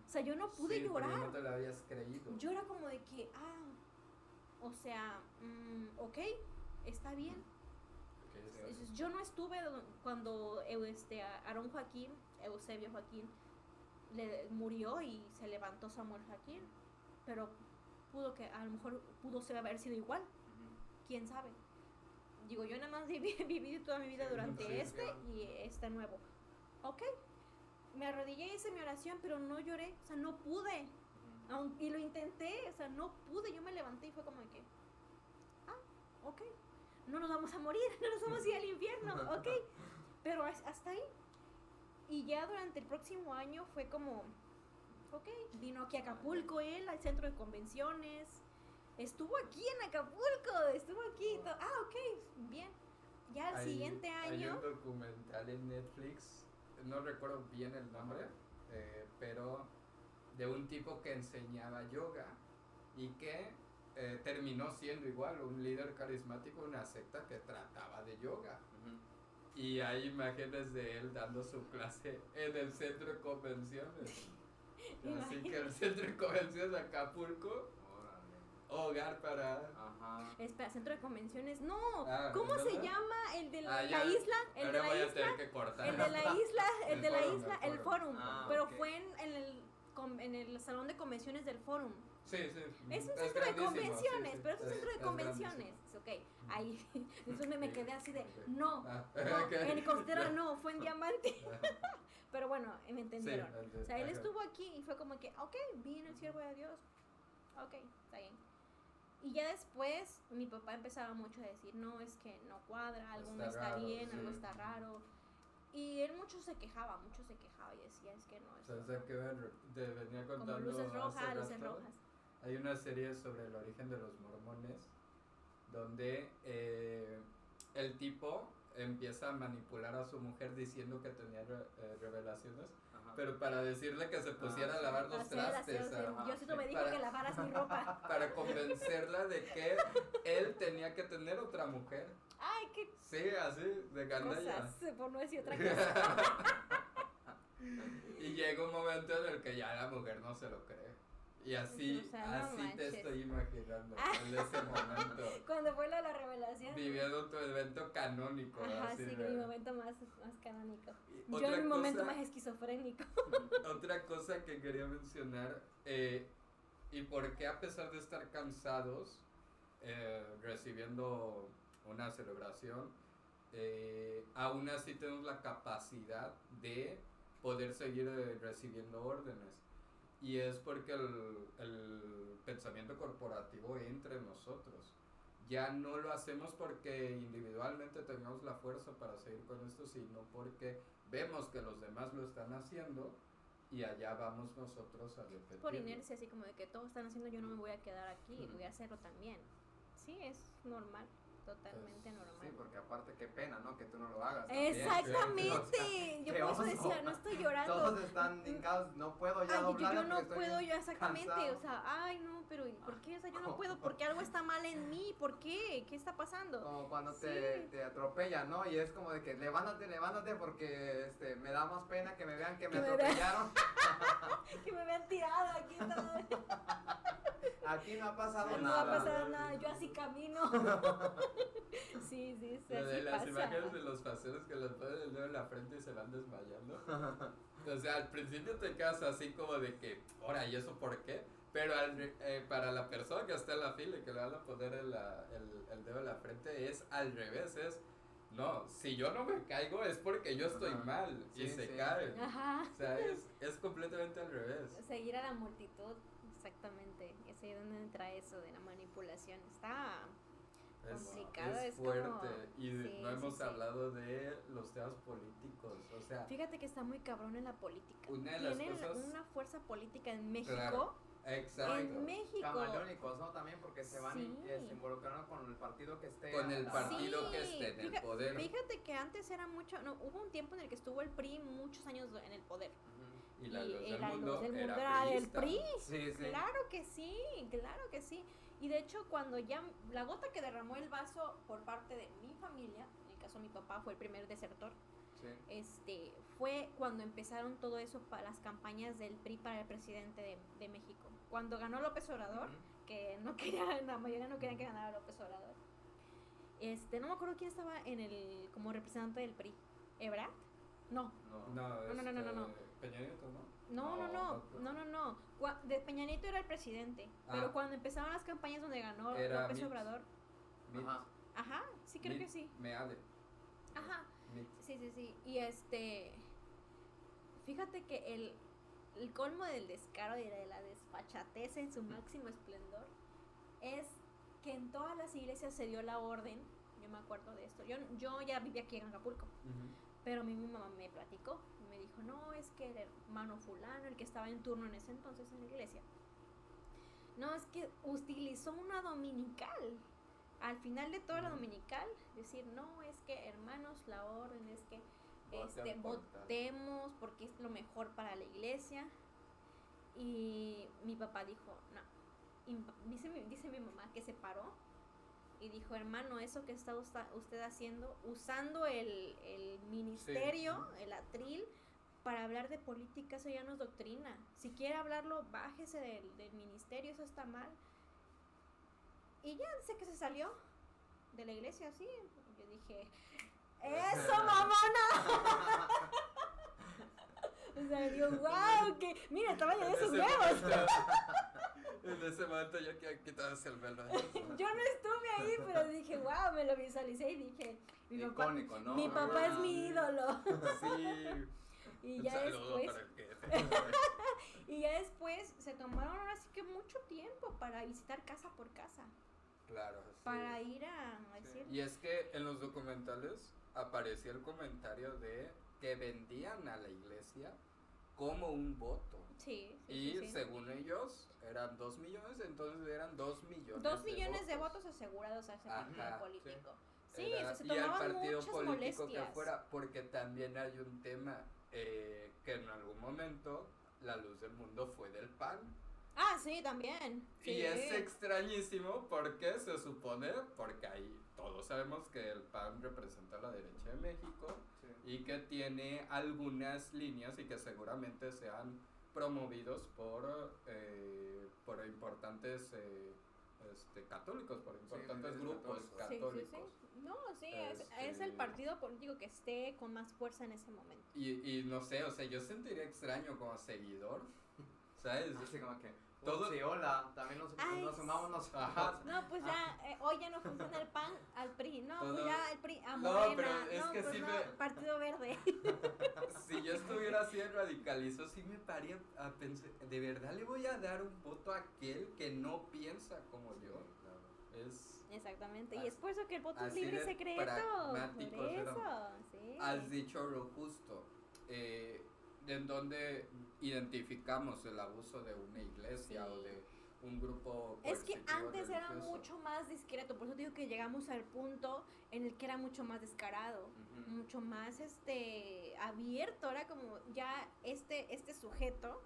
O sea, yo no pude Sí, porque llorar. no te lo habías creído. Yo era como de que, o sea, ok, está bien. Ok, sí. Entonces, yo no estuve cuando Aarón Joaquín, Eusebio Joaquín, le murió y se levantó Samuel Joaquín. Pero a lo mejor pudo haber sido igual. ¿Quién sabe? Digo, yo nada más viví toda mi vida durante y este nuevo. Ok, me arrodillé y hice mi oración, pero no lloré, o sea, no pude. Y lo intenté, o sea, no pude. Yo me levanté y fue como de que, ok, no nos vamos a morir, no nos vamos a ir al infierno, ok. Pero hasta ahí. Y ya durante el próximo año fue como, ok, vino aquí a Acapulco él, al centro de convenciones. Estuvo aquí en Acapulco, estuvo aquí. Ok, bien. Ya el siguiente Hay año. un documental en Netflix, no recuerdo bien el nombre, pero de un tipo que enseñaba yoga y que terminó siendo igual un líder carismático de una secta que trataba de yoga. Y hay imágenes de él dando su clase en el centro de convenciones. Así que el centro de convenciones de Acapulco, hogar para... Ajá. Espera, centro de convenciones. No, ¿cómo ¿verdad? se llama? El de la ya. isla. El de Ahora la voy a isla. tener que cortar. El de la isla. El de la Fórum, isla. El Fórum. Fórum. Pero Ok. fue en el salón de convenciones del Fórum. Sí. Es un centro de grandísimo, convenciones, sí. pero es un centro de Es convenciones. Ok, ahí. Entonces me quedé así de, no, Ok. en Costera no, fue en Diamante. Pero bueno, me entendieron. Sí, O sea, él ajá. estuvo aquí y fue como que, ok, vino el siervo de Dios. Ok, está bien. Y ya después mi papá empezaba mucho a decir, no, es que no cuadra, algo no está raro, bien, sí. algo está raro. Y él mucho se quejaba y decía, es que no, es O sea, que venía contando como luces hace rojas, luces rato. rojas. Hay una serie sobre el origen de los mormones donde el tipo empieza a manipular a su mujer diciendo que tenía revelaciones, pero para decirle que se pusiera a lavar los trastes. Diosito me dijo que lavaras mi ropa. Para convencerla de que él tenía que tener otra mujer. Ay, qué Sí, así, de gandalla. cosas, por no decir otra cosa. Y llega un momento en el que ya la mujer no se lo cree. Y así, O sea, no así te manches. estoy imaginando en ese momento. Cuando fue la revelación. Viviendo tu evento canónico. Ajá, así sí, de- mi momento más canónico. Y Yo otra en mi momento cosa- más esquizofrénico. Otra cosa que quería mencionar, y por qué a pesar de estar cansados, recibiendo una celebración, aún así tenemos la capacidad de poder seguir recibiendo órdenes. Y es porque el pensamiento corporativo entra en nosotros. Ya no lo hacemos porque individualmente tengamos la fuerza para seguir con esto, sino porque vemos que los demás lo están haciendo y allá vamos nosotros a repetirlo. Por inercia, así como de que todos están haciendo, yo no me voy a quedar aquí, voy a hacerlo también. Sí, es normal, totalmente normal. Sí, porque aparte qué pena, ¿no? Que tú no lo hagas. también. Exactamente. Yo qué por eso oso. decía, no estoy llorando. Todos están hincados, no puedo ya Ay, doblar. yo no porque estoy puedo, yo exactamente, cansado. o sea, ay, no, pero ¿y por qué? O sea, yo no puedo porque algo está mal en mí, ¿por qué? ¿Qué está pasando? Como cuando Sí. te atropellan, ¿no? Y es como de que levántate porque me da más pena que me vean que me Que me atropellaron. Que me vean tirada aquí todo. Aquí no ha pasado No nada. va a pasar nada, yo así camino. Sí, Lo de así las pasa. imágenes de los paseros que les ponen el dedo en la frente y se van desmayando. O sea, al principio te quedas así como de que, ahora, ¿y eso por qué? Pero para la persona que está en la fila y que le van a poner el dedo en la frente es al revés, no, si yo no me caigo es porque yo estoy mal y Sí, se sí. caen. Ajá. O sea, es completamente al revés. O sea, seguir a la multitud, exactamente. Es ahí donde entra eso de la manipulación. Está complicado, es como... fuerte. Y sí, no hemos sí. hablado de los temas políticos. O sea, Fíjate que está muy cabrón en la política. una de las Tienen cosas. una fuerza política en México. Claro, exacto. En México. Camaleónicos, ¿no? También porque se van Sí. Se involucraron con el partido que esté. Con el partido Sí, que esté en el poder. Fíjate que antes era mucho, no, hubo un tiempo en el que estuvo el PRI muchos años en el poder. Ujú. Y la luz del la mundo luz del mundo era era del priista. PRI. Sí, sí. Claro que sí, claro que sí. Y de hecho, cuando ya la gota que derramó el vaso por parte de mi familia, en el caso de mi papá fue el primer desertor, Sí. fue cuando empezaron todo eso para las campañas del PRI para el presidente de México. Cuando ganó López Obrador, Ujú. que no quería, la mayoría no querían que ganara López Obrador. No me acuerdo quién estaba como representante del PRI. ¿Ebrard? No. No. No. Peña Nieto, ¿no? No. De Peña Nieto era el presidente, pero cuando empezaron las campañas donde ganó Era López Mitch. Obrador. Ajá. Ajá, sí creo que sí. Meade. Ajá. Mitch. Sí. Y fíjate que el colmo del descaro y de la desfachatez en su máximo esplendor es que en todas las iglesias se dio la orden. Yo me acuerdo de esto. Yo ya vivía aquí en Acapulco, pero a mí mi mamá me platicó y me dijo, no, es que el hermano fulano, el que estaba en turno en ese entonces en la iglesia, no, es que utilizó una dominical. Al final de toda la dominical, decir, no, es que hermanos, la orden es que votemos porque es lo mejor para la iglesia. Y mi papá dijo, no. Y dice mi mamá que se paró y dijo, hermano, eso que está usted haciendo, usando el ministerio, el atril, para hablar de política, eso ya no es doctrina. Si quiere hablarlo, bájese del ministerio, eso está mal. Y ya sé que se salió de la iglesia, así. Yo dije, ¡eso, mamona! O sea, digo, wow, que mira el tamaño de esos huevos. En ese momento yo quiero quitarse el velo. Yo no estuve ahí, pero dije, wow, me lo visualicé y dije, Icónico, ¿no? mi papá es mi ídolo. Sí. Y Un ya saludo después, para el jefe. y ya después se tomaron ahora sí que mucho tiempo para visitar casa por casa, Claro, sí. para ir a decir, Y es que en los documentales aparecía el comentario de que vendían a la iglesia como un voto. sí. Y según ellos eran 2 millones, entonces eran 2 millones. 2 millones de votos asegurados a ese partido Ajá, político. Sí, Era- se y al tomaban partido muchas político molestias. que fuera, porque también hay un tema que en algún momento la luz del mundo fue del PAN. Ah, sí, también. Sí. Y es extrañísimo porque se supone, porque ahí todos sabemos que el PAN representa a la derecha de México Sí. y que tiene algunas líneas y que seguramente sean promovidos por importantes católicos, por importantes iglesias grupos católicas. católicos. Sí. No, sí, es el partido político que esté con más fuerza en ese momento. Y no sé, o sea, yo sentiría extraño como seguidor, ¿sabes? Así como que, Todo- sí, hola, también nos sumamos nosotros. Ajá. No, pues ya, hoy ya no funciona el PAN al PRI. No, Todo- pues ya el PRI a No, Morena. pero es no, que pues sí no, me- Partido Verde. Si yo estuviera así en radicalizo, sí me paría a pensar, ¿de verdad le voy a dar un voto a aquel que no piensa como yo? Es... Exactamente, y Así- es por eso que el voto es así libre y de secreto. pragmáticos Por éramos. eso, sí. Has dicho lo justo. ¿En dónde identificamos el abuso de una iglesia Sí. o de un grupo Es que coercitivo antes era religioso? mucho más discreto, por eso digo que llegamos al punto en el que era mucho más descarado, Ujú. mucho más abierto, era como ya este sujeto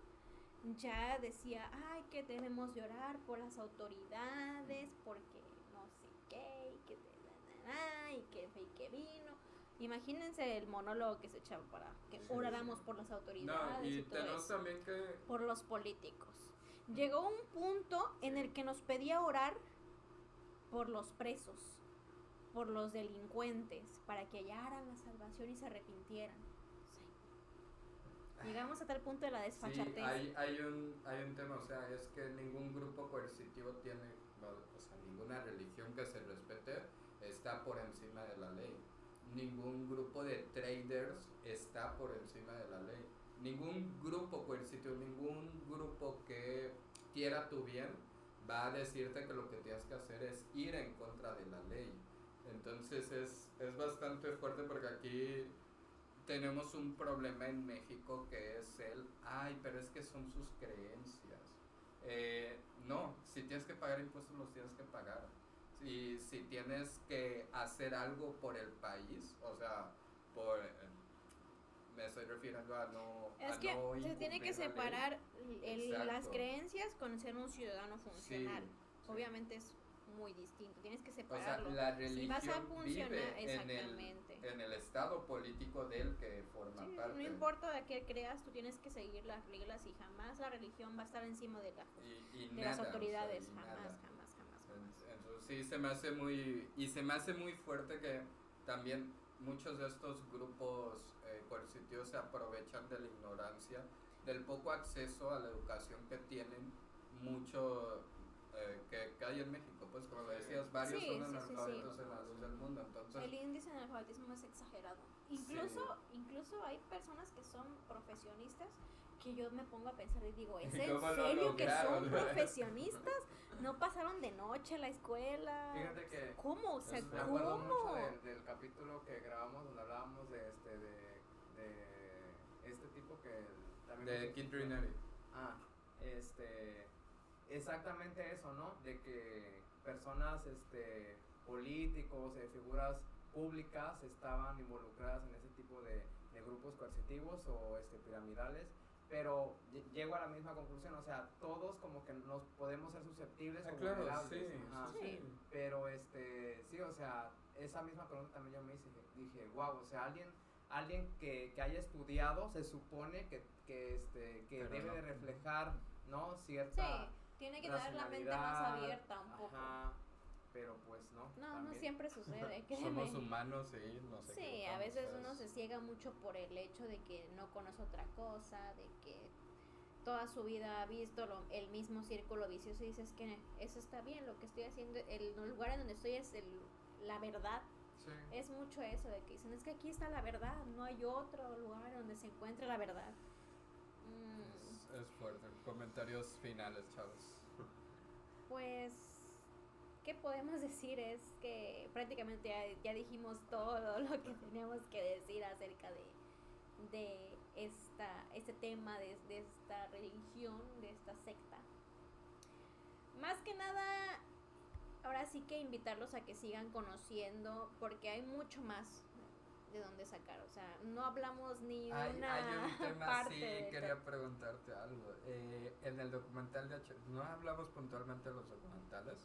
ya decía, ay, que debemos llorar por las autoridades, porque no sé qué, y que vino. Imagínense el monólogo que se echaba para que Sí, oráramos sí. por las No, autoridades y y todo tenemos eso, también que... por los políticos. Llegó un punto en el que nos pedía orar por los presos, por los delincuentes, para que hallaran la salvación y se arrepintieran. Sí. Llegamos a tal punto de la desfachatez. Sí, hay un tema, o sea, es que ningún grupo coercitivo tiene, bueno, o sea, ninguna religión que se respete está por encima de la ley. Ningún grupo de traders está por encima de la ley. Ningún grupo coercitivo, ningún grupo quiera tu bien, va a decirte que lo que tienes que hacer es ir en contra de la ley. Entonces es bastante fuerte porque aquí tenemos un problema en México que es pero es que son sus creencias. No, si tienes que pagar impuestos los tienes que pagar. Si tienes que hacer algo por el país, o sea, me estoy refiriendo a no Es a que no se tiene que incumplir la ley. separar las Exacto. creencias con ser un ciudadano funcional. Sí. Obviamente es muy distinto, tienes que O sea, separarlo. la Si religión vas a funcionar, vive exactamente. en el estado político del que forma Sí, parte. no importa de qué creas, tú tienes que seguir las reglas y jamás la religión va a estar encima de, Y de las nada, autoridades, o sea, y jamás, nada. jamás, jamás, jamás. Entonces sí, se me hace muy fuerte que también muchos de estos grupos coercitivos se aprovechan de la ignorancia, del poco acceso a la educación que tienen mucho que hay en México, pues como lo decías, varios Sí, son sí, sí, analfabetos sí. en la luz del mundo, entonces El índice de analfabetismo es exagerado. Incluso hay personas que son profesionistas que yo me pongo a pensar y digo, ¿es en ¿Cómo lo serio que son lograron? profesionistas? ¿No pasaron de noche a la escuela? Fíjate que ¿Cómo? O sea, me acuerdo mucho ¿cómo? del capítulo que grabamos donde hablábamos de este tipo que también de nos- Kid Reinari. Exactamente eso, ¿no? De que personas, políticos, figuras públicas estaban involucradas en ese tipo de grupos coercitivos o piramidales, pero llego a la misma conclusión, o sea, todos como que nos podemos ser susceptibles o Claro, vulnerables, sí, ajá. Sí. Pero sí, o sea, esa misma pregunta también yo me hice, dije, wow, o sea, alguien que haya estudiado se supone que Pero debe no. de reflejar, ¿no? Sí, Cierta tiene que tener la mente más racionalidad, abierta un poco. ajá, pero pues no. No también. siempre sucede, Somos créeme. humanos, sí, nos Sí, equivocamos, a veces ¿sabes? uno se ciega mucho por el hecho de que no conoce otra cosa, de que toda su vida ha visto el mismo círculo vicioso y dices que eso está bien, lo que estoy haciendo, el lugar en donde estoy es la verdad. Sí. Es mucho eso de que dicen, es que aquí está la verdad, no hay otro lugar donde se encuentre la verdad. Es fuerte. Comentarios finales, chavos. Pues, ¿qué podemos decir? Es que prácticamente ya dijimos todo lo que teníamos que decir acerca de este tema, de esta religión, de esta secta. Más que nada, ahora sí que invitarlos a que sigan conociendo, porque hay mucho más de dónde sacar. O sea, no hablamos ni Hay una un tema, parte sí, de quería preguntarte algo. En el documental de HBO, no hablamos puntualmente de los documentales,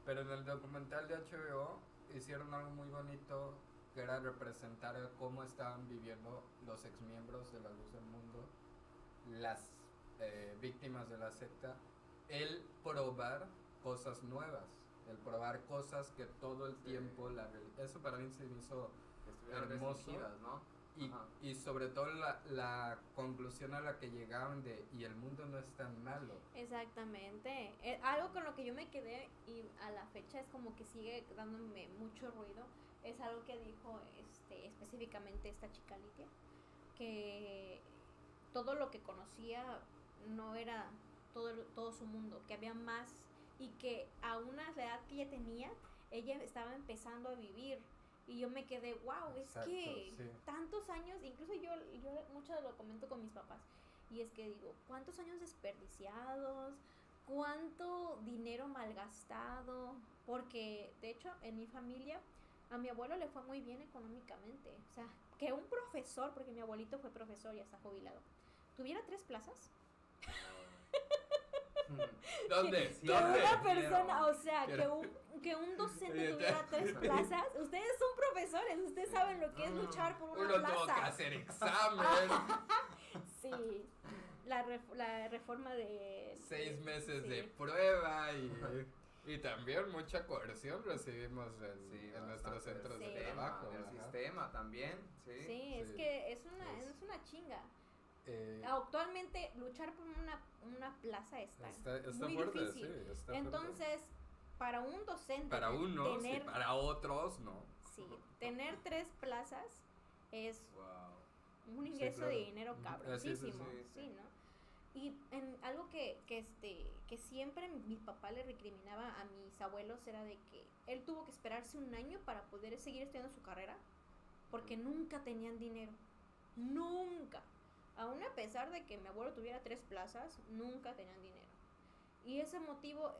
pero en el documental de HBO hicieron algo muy bonito que era representar cómo estaban viviendo los exmiembros de la Luz del Mundo, las víctimas de la secta, el probar cosas nuevas, el probar cosas que todo el tiempo, eso para mí se me hizo Que estuvieran hermoso. restringidas, ¿no? Ajá. Y sobre todo la conclusión a la que llegaban y el mundo no es tan malo. Exactamente. Algo con lo que yo me quedé y a la fecha es como que sigue dándome mucho ruido. Es algo que dijo específicamente esta chica Litia, que todo lo que conocía no era todo su mundo, que había más y que a una edad que ella tenía, ella estaba empezando a vivir. Y yo me quedé, wow, Exacto, es que sí. tantos años, incluso yo mucho lo comento con mis papás, y es que digo, ¿cuántos años desperdiciados? ¿Cuánto dinero malgastado? Porque, de hecho, en mi familia, a mi abuelo le fue muy bien económicamente. O sea, que un profesor, porque mi abuelito fue profesor y está jubilado, tuviera 3 plazas. ¿Dónde? Que ¿Dónde? una persona, o sea, Quiero- que un docente Oye, tuviera 3 plazas. Ustedes son profesores, ustedes saben lo que es luchar por una Uno tuvo que plaza. hacer examen, Sí, la reforma de 6 meses sí. de prueba y también mucha coerción recibimos en nuestros centros Sí. de trabajo. El ajá. sistema también, sí. Sí, es Sí. que es Es- una chinga. Eh, Actualmente luchar por una plaza está muy fuerte, difícil. sí, está fuerte. Entonces, para un docente Para unos tener, y para otros no. sí, tener 3 plazas es Wow. un Sí, ingreso claro. de dinero Ujú. cabrosísimo, Sí, sí, sí. sí, ¿no? Y en algo que sí siempre mi papá le recriminaba a mis abuelos era de que él tuvo que esperarse un año para poder seguir estudiando su carrera porque nunca tenían dinero. Nunca. Aún a pesar de que mi abuelo tuviera 3 plazas, nunca tenían dinero. Y ese motivo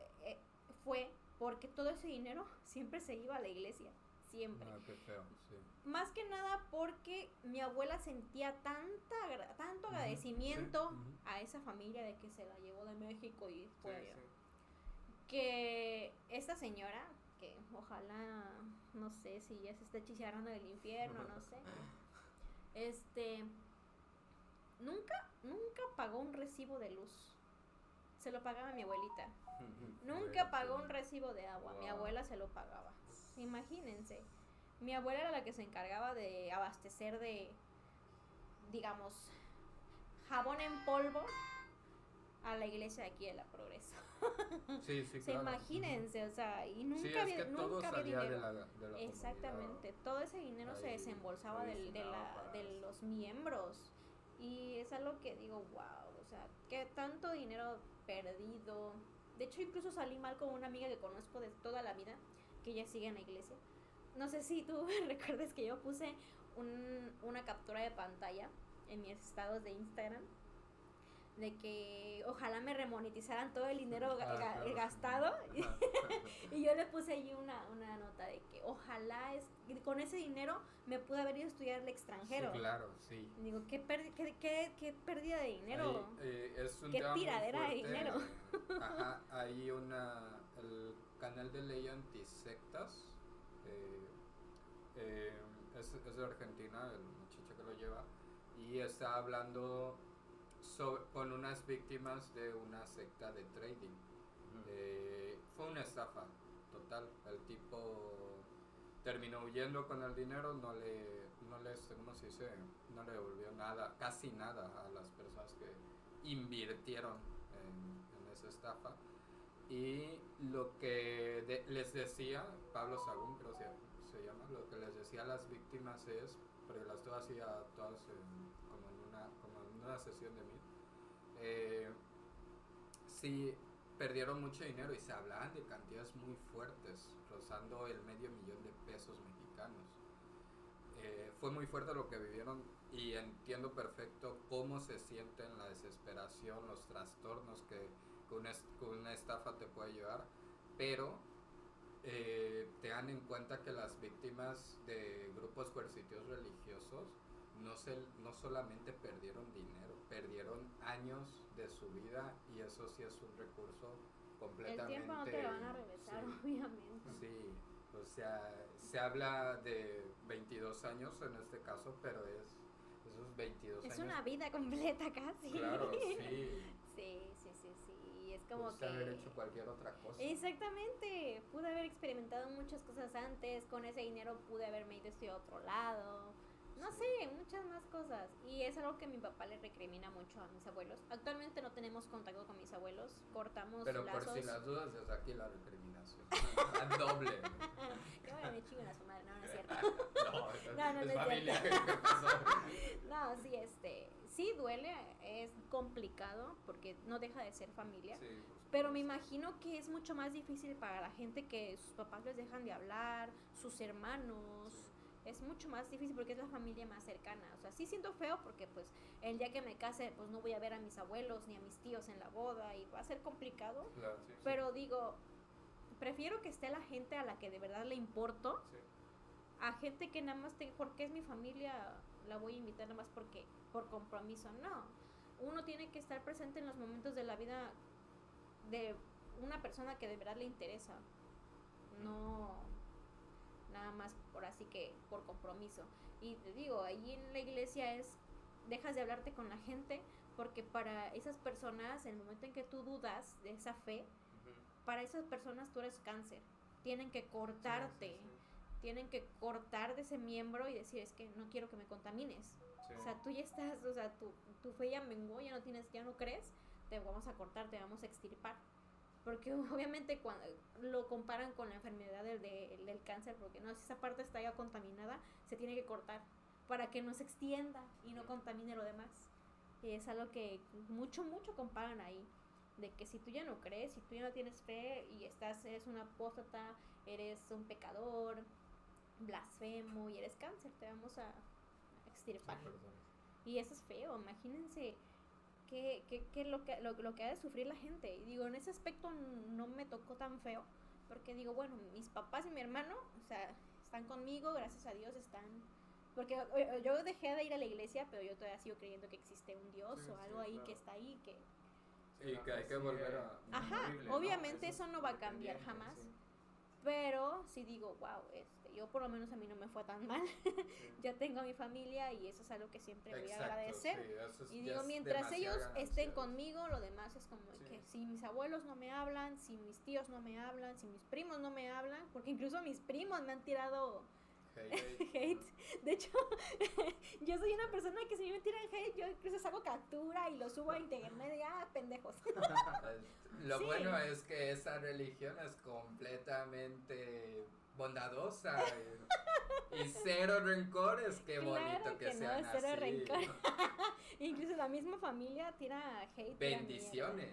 fue porque todo ese dinero siempre se iba a la iglesia. Siempre. Qué feo, sí. Más que nada porque mi abuela sentía tanto agradecimiento Sí. a esa familia de que se la llevó de México y fue allá. Sí. Que esta señora, que ojalá, no sé si ya se está chicharrando del infierno, no sé. Nunca pagó un recibo de luz. Se lo pagaba mi abuelita. Nunca pagó un recibo de agua. Mi abuela se lo pagaba. Imagínense. Mi abuela era la que se encargaba de abastecer de, digamos, jabón en polvo a la iglesia de aquí de la Progreso. Sí, claro. Imagínense, o sea, y nunca sí, había, es que todo nunca había salía dinero. de la Exactamente, todo ese dinero se Ahí desembolsaba se de destinaba para de eso. los miembros. Y es algo que digo, wow, o sea, que tanto dinero perdido. De hecho, incluso salí mal con una amiga que conozco de toda la vida, que ella sigue en la iglesia. No sé si tú recuerdas que yo puse una captura de pantalla en mis estados de Instagram de que ojalá me remonetizaran todo el dinero Claro. gastado. Y yo le puse ahí una nota de que ojalá con ese dinero me pude haber ido a estudiar al extranjero. Sí, claro, sí. Y digo, qué pérdida de dinero. Ahí, es un Qué tema muy tiradera de fuerte. dinero. Ajá, hay el canal de Ley Antisectas, es de Argentina, el muchacho que lo lleva, y está hablando con unas víctimas de una secta de trading. Fue una estafa total. El tipo terminó huyendo con el dinero, no le ¿cómo se dice? No le devolvió nada, casi nada a las personas que invirtieron en esa estafa. Y lo que les decía, Pablo Sagún creo que se llama, lo que les decía a las víctimas es, porque las tuve así a todas como en una sesión de mí, sí perdieron mucho dinero y se hablaban de cantidades muy fuertes, rozando el $500,000 de pesos mexicanos. Fue muy fuerte lo que vivieron y entiendo perfecto cómo se sienten, la desesperación, los trastornos que una estafa te puede llevar, pero tengan en cuenta que las víctimas de grupos coercitivos religiosos no solamente perdieron dinero, perdieron años de su vida, y eso sí es un recurso completamente... El tiempo no te lo van a regresar, sí, obviamente. Sí, o sea, se habla de 22 años en este caso, pero esos 22 años... Es una vida completa casi. Claro, sí. Sí. Y es como Pudiste haber hecho cualquier otra cosa. Exactamente. Pude haber experimentado muchas cosas antes. Con ese dinero pude haberme ido a estudiar a otro lado. No sé, muchas más cosas. Y es algo que mi papá le recrimina mucho a mis abuelos. Actualmente no tenemos contacto con mis abuelos. Cortamos pero lazos. Por si las dudas, desde aquí la recriminación. A doble. Que bueno, me chinguen a su madre. No es cierto. No, es familia. cierto. ¿Qué pasó? No, sí, sí duele, es complicado porque no deja de ser familia, Sí, pero me imagino que es mucho más difícil para la gente que sus papás les dejan de hablar, sus hermanos, es mucho más difícil porque es la familia más cercana. O sea, sí siento feo porque pues el día que me case pues no voy a ver a mis abuelos ni a mis tíos en la boda y va a ser complicado, claro, pero digo, prefiero que esté la gente a la que de verdad le importo, a gente que nada más porque es mi familia la voy a invitar nada más porque por compromiso. No, uno tiene que estar presente en los momentos de la vida de una persona que de verdad le interesa, no nada más por así que por compromiso. Y te digo, ahí en la iglesia dejas de hablarte con la gente porque para esas personas, en el momento en que tú dudas de esa fe, para esas personas tú eres cáncer, tienen que cortarte. Tienen que cortar de ese miembro y decir, es que no quiero que me contamines. O sea, tú ya estás, o sea, tu fe ya menguó, ya no crees, te vamos a cortar, te vamos a extirpar. Porque obviamente cuando lo comparan con la enfermedad del cáncer, porque no, si esa parte está ya contaminada, se tiene que cortar para que no se extienda y no contamine lo demás. Y es algo que mucho comparan ahí. de que si tú ya no crees, si tú ya no tienes fe y eres un apóstata, eres un pecador, blasfemo y eres cáncer, te vamos a extirpar. Y eso es feo, imagínense que lo que ha de sufrir la gente. Y digo, en ese aspecto no me tocó tan feo, porque digo, bueno, mis papás y mi hermano, o sea, están conmigo, gracias a Dios están. Porque yo dejé de ir a la iglesia, pero yo todavía sigo creyendo que existe un Dios o algo ahí, claro, que está ahí, que... Y que hay que volver a... Ajá, horrible, obviamente eso no va a cambiar jamás. Sí. Pero sí digo, wow, yo por lo menos a mí no me fue tan mal. Ya tengo a mi familia y eso es algo que siempre voy a agradecer. Sí, eso es, y digo, mientras ellos estén ganancia. Conmigo, lo demás es como que si mis abuelos no me hablan, si mis tíos no me hablan, si mis primos no me hablan, porque incluso mis primos me han tirado hate. De hecho, yo soy una persona que si me tiran hate, yo incluso saco captura y lo subo a internet y pendejos. Lo bueno es que esa religión es completamente bondadosa y cero rencores. Qué claro bonito que sean no, así. Cero rencor. Incluso la misma familia tira hate. Bendiciones.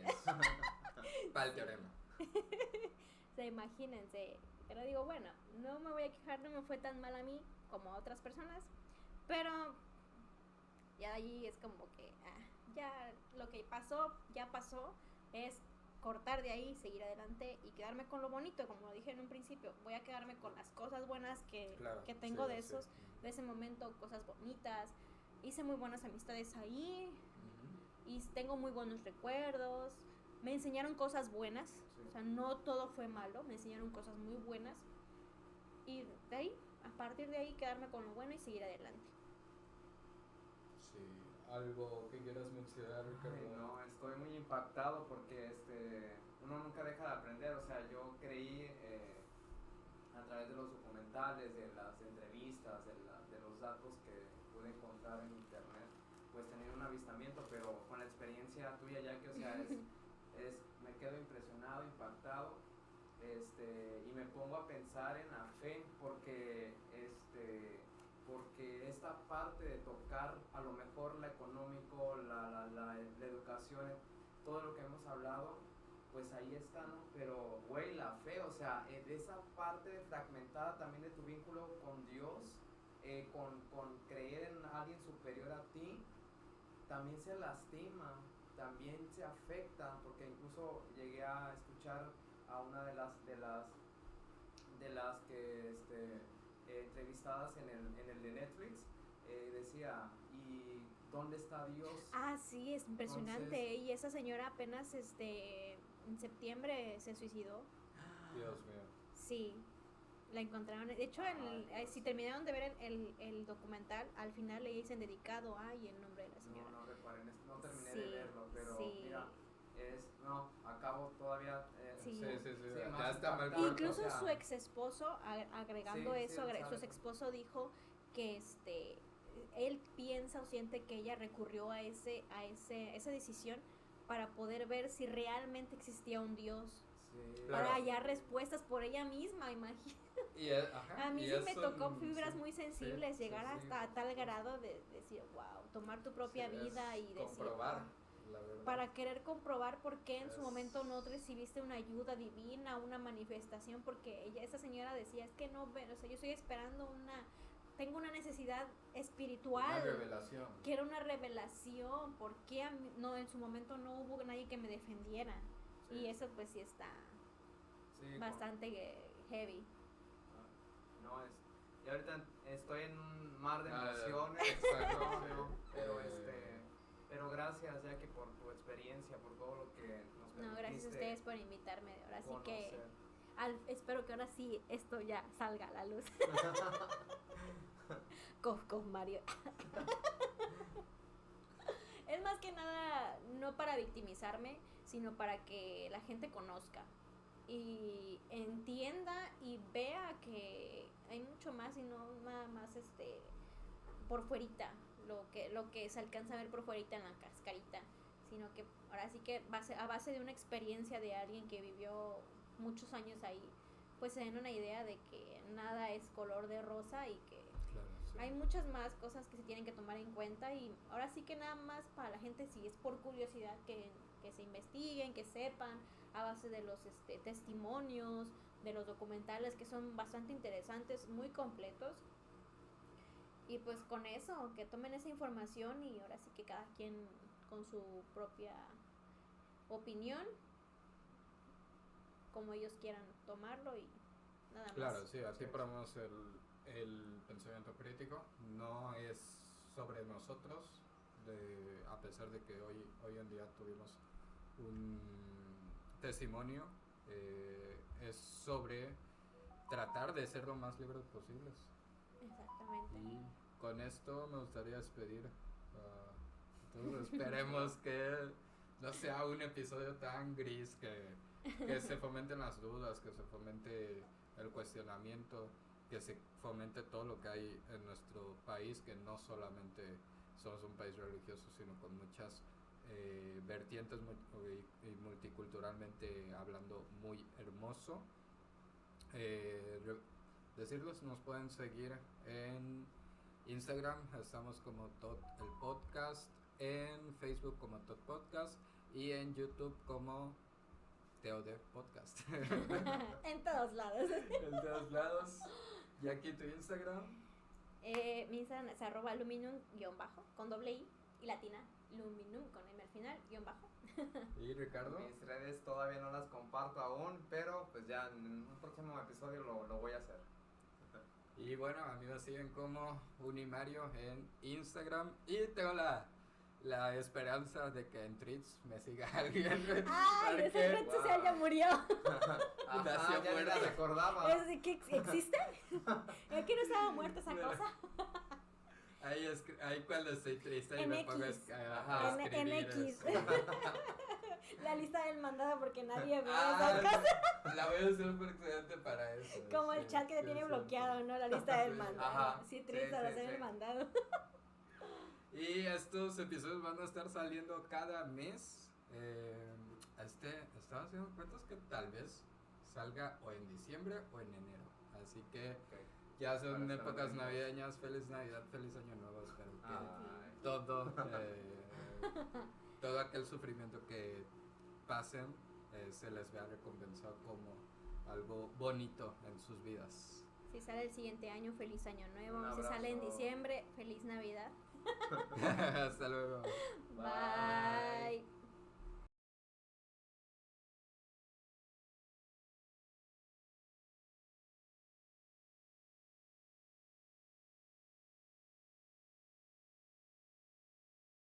Para el teorema. O sea, imagínense. Pero digo, bueno, no me voy a quejar, no me fue tan mal a mí como a otras personas. Pero ya de allí es como que ya lo que pasó, ya pasó. Es cortar de ahí, seguir adelante y quedarme con lo bonito, como lo dije en un principio. Voy a quedarme con las cosas buenas que tengo de ese momento, cosas bonitas. Hice muy buenas amistades ahí, y tengo muy buenos recuerdos. Me enseñaron cosas buenas, o sea, no todo fue malo, me enseñaron cosas muy buenas. Y de ahí, a partir de ahí, quedarme con lo bueno y seguir adelante. Sí, algo que quieras mencionar, Ricardo. Ay, no, estoy muy impactado porque uno nunca deja de aprender. O sea, yo creí a través de los documentales, de las entrevistas, de los datos que pude encontrar en internet, pues tener un avistamiento, pero con la experiencia tuya, ya que, o sea, me quedo impresionado, impactado, y me pongo a pensar en la fe, porque esta parte de tocar a lo mejor lo económico, la educación, todo lo que hemos hablado, pues ahí está, ¿no? Pero, güey, la fe, o sea, esa parte fragmentada también de tu vínculo con Dios, con creer en alguien superior a ti, también se lastima, también se afecta, porque incluso llegué a escuchar a una de las que entrevistadas en el de Netflix, decía, ¿y dónde está Dios? Sí, es impresionante. Entonces, y esa señora apenas en septiembre se suicidó. Dios mío. Sí, la encontraron. De hecho, si terminaron de ver el documental, al le dicen dedicado y el nombre de la señora. No terminé de verlo, pero mira, acabo todavía. Sí, ya está mal. Incluso su ex esposo, agregando eso, su ex esposo dijo que él piensa o siente que ella recurrió a esa decisión para poder ver si realmente existía un Dios. Para hallar respuestas por ella misma, imagínate. A mí sí me tocó fibras muy sensibles, llegar hasta tal grado de decir, wow, tomar tu propia vida y decir, comprobar, para querer comprobar por qué en su momento no recibiste una ayuda divina, una manifestación, porque esa señora decía, es que no ven, o sea, yo estoy esperando tengo una necesidad espiritual. Una revelación. Quiero una revelación, ¿por qué en su momento no hubo nadie que me defendiera? Y eso pues sí está bastante heavy. Y ahorita estoy en un mar de emociones. Pero gracias, Jackie, por tu experiencia, por todo lo que nos permitiste. No, gracias a ustedes por invitarme. Ahora sí que espero que ahora sí esto ya salga a la luz. con Mario. Es más que nada no para victimizarme, sino para que la gente conozca y entienda y vea que hay mucho más y no nada más por fuerita, lo que se alcanza a ver por fuerita en la cascarita, sino que ahora sí que a base de una experiencia de alguien que vivió muchos años ahí, pues se den una idea de que nada es color de rosa y que Hay muchas más cosas que se tienen que tomar en cuenta y ahora sí que nada más para la gente, si es por curiosidad, que se investiguen, que sepan a base de los testimonios, de los documentales que son bastante interesantes, muy completos. Y pues con eso, que tomen esa información y ahora sí que cada quien con su propia opinión, como ellos quieran tomarlo y nada más. Claro, sí, aquí ponemos el pensamiento crítico, no es sobre nosotros, a pesar de que hoy en día tuvimos un testimonio, es sobre tratar de ser lo más libres posibles. Exactamente. Y con esto me gustaría despedir. Entonces esperemos que no sea un episodio tan gris, que se fomenten las dudas, que se fomente el cuestionamiento, que se fomente todo lo que hay en nuestro país, que no solamente somos un país religioso, sino con muchas vertientes y multiculturalmente hablando muy hermoso. Decirles, nos pueden seguir en Instagram, estamos como Tot el Podcast, en Facebook como Tot Podcast y en YouTube como TOD Podcast. En todos lados. En todos lados. ¿Y aquí tu Instagram? Mi Instagram es @luminum_ con doble I y latina, luminum con M al final, _ ¿Y Ricardo? Mis redes todavía no las comparto aún, pero pues ya en un próximo episodio lo voy a hacer. Y bueno, a mí me siguen como Unimario en Instagram y tengo la esperanza de que en Twitch me siga alguien. ¡Ay! Esa red social ya murió. Nació ya ni la muerta. recordaba. ¿Es de que existe? ¿Es que no estaba muerta esa cosa? Ahí cuando estoy triste y En me X. pongo a En escribir X. eso. La lista del mandado porque nadie ve esas cosas. La voy a hacer un precedente para eso. Como sí, el chat que te sí, tiene sí. bloqueado, ¿no? La lista del mandado. Ajá. Sí, triste Sí, al sí, hacer sí. el mandado. Y estos episodios van a estar saliendo cada mes. Estaba haciendo cuentas que tal vez salga o en diciembre o en enero. Así que Okay. ya son Para estar épocas atentos. navideñas. Feliz Navidad, feliz Año Nuevo. Espero que Ay. todo aquel sufrimiento que pasen se les vea recompensado como algo bonito en sus vidas. Si sale el siguiente año, feliz año nuevo. Un Si sale en abrazo. diciembre, feliz Navidad. Hasta luego. Bye.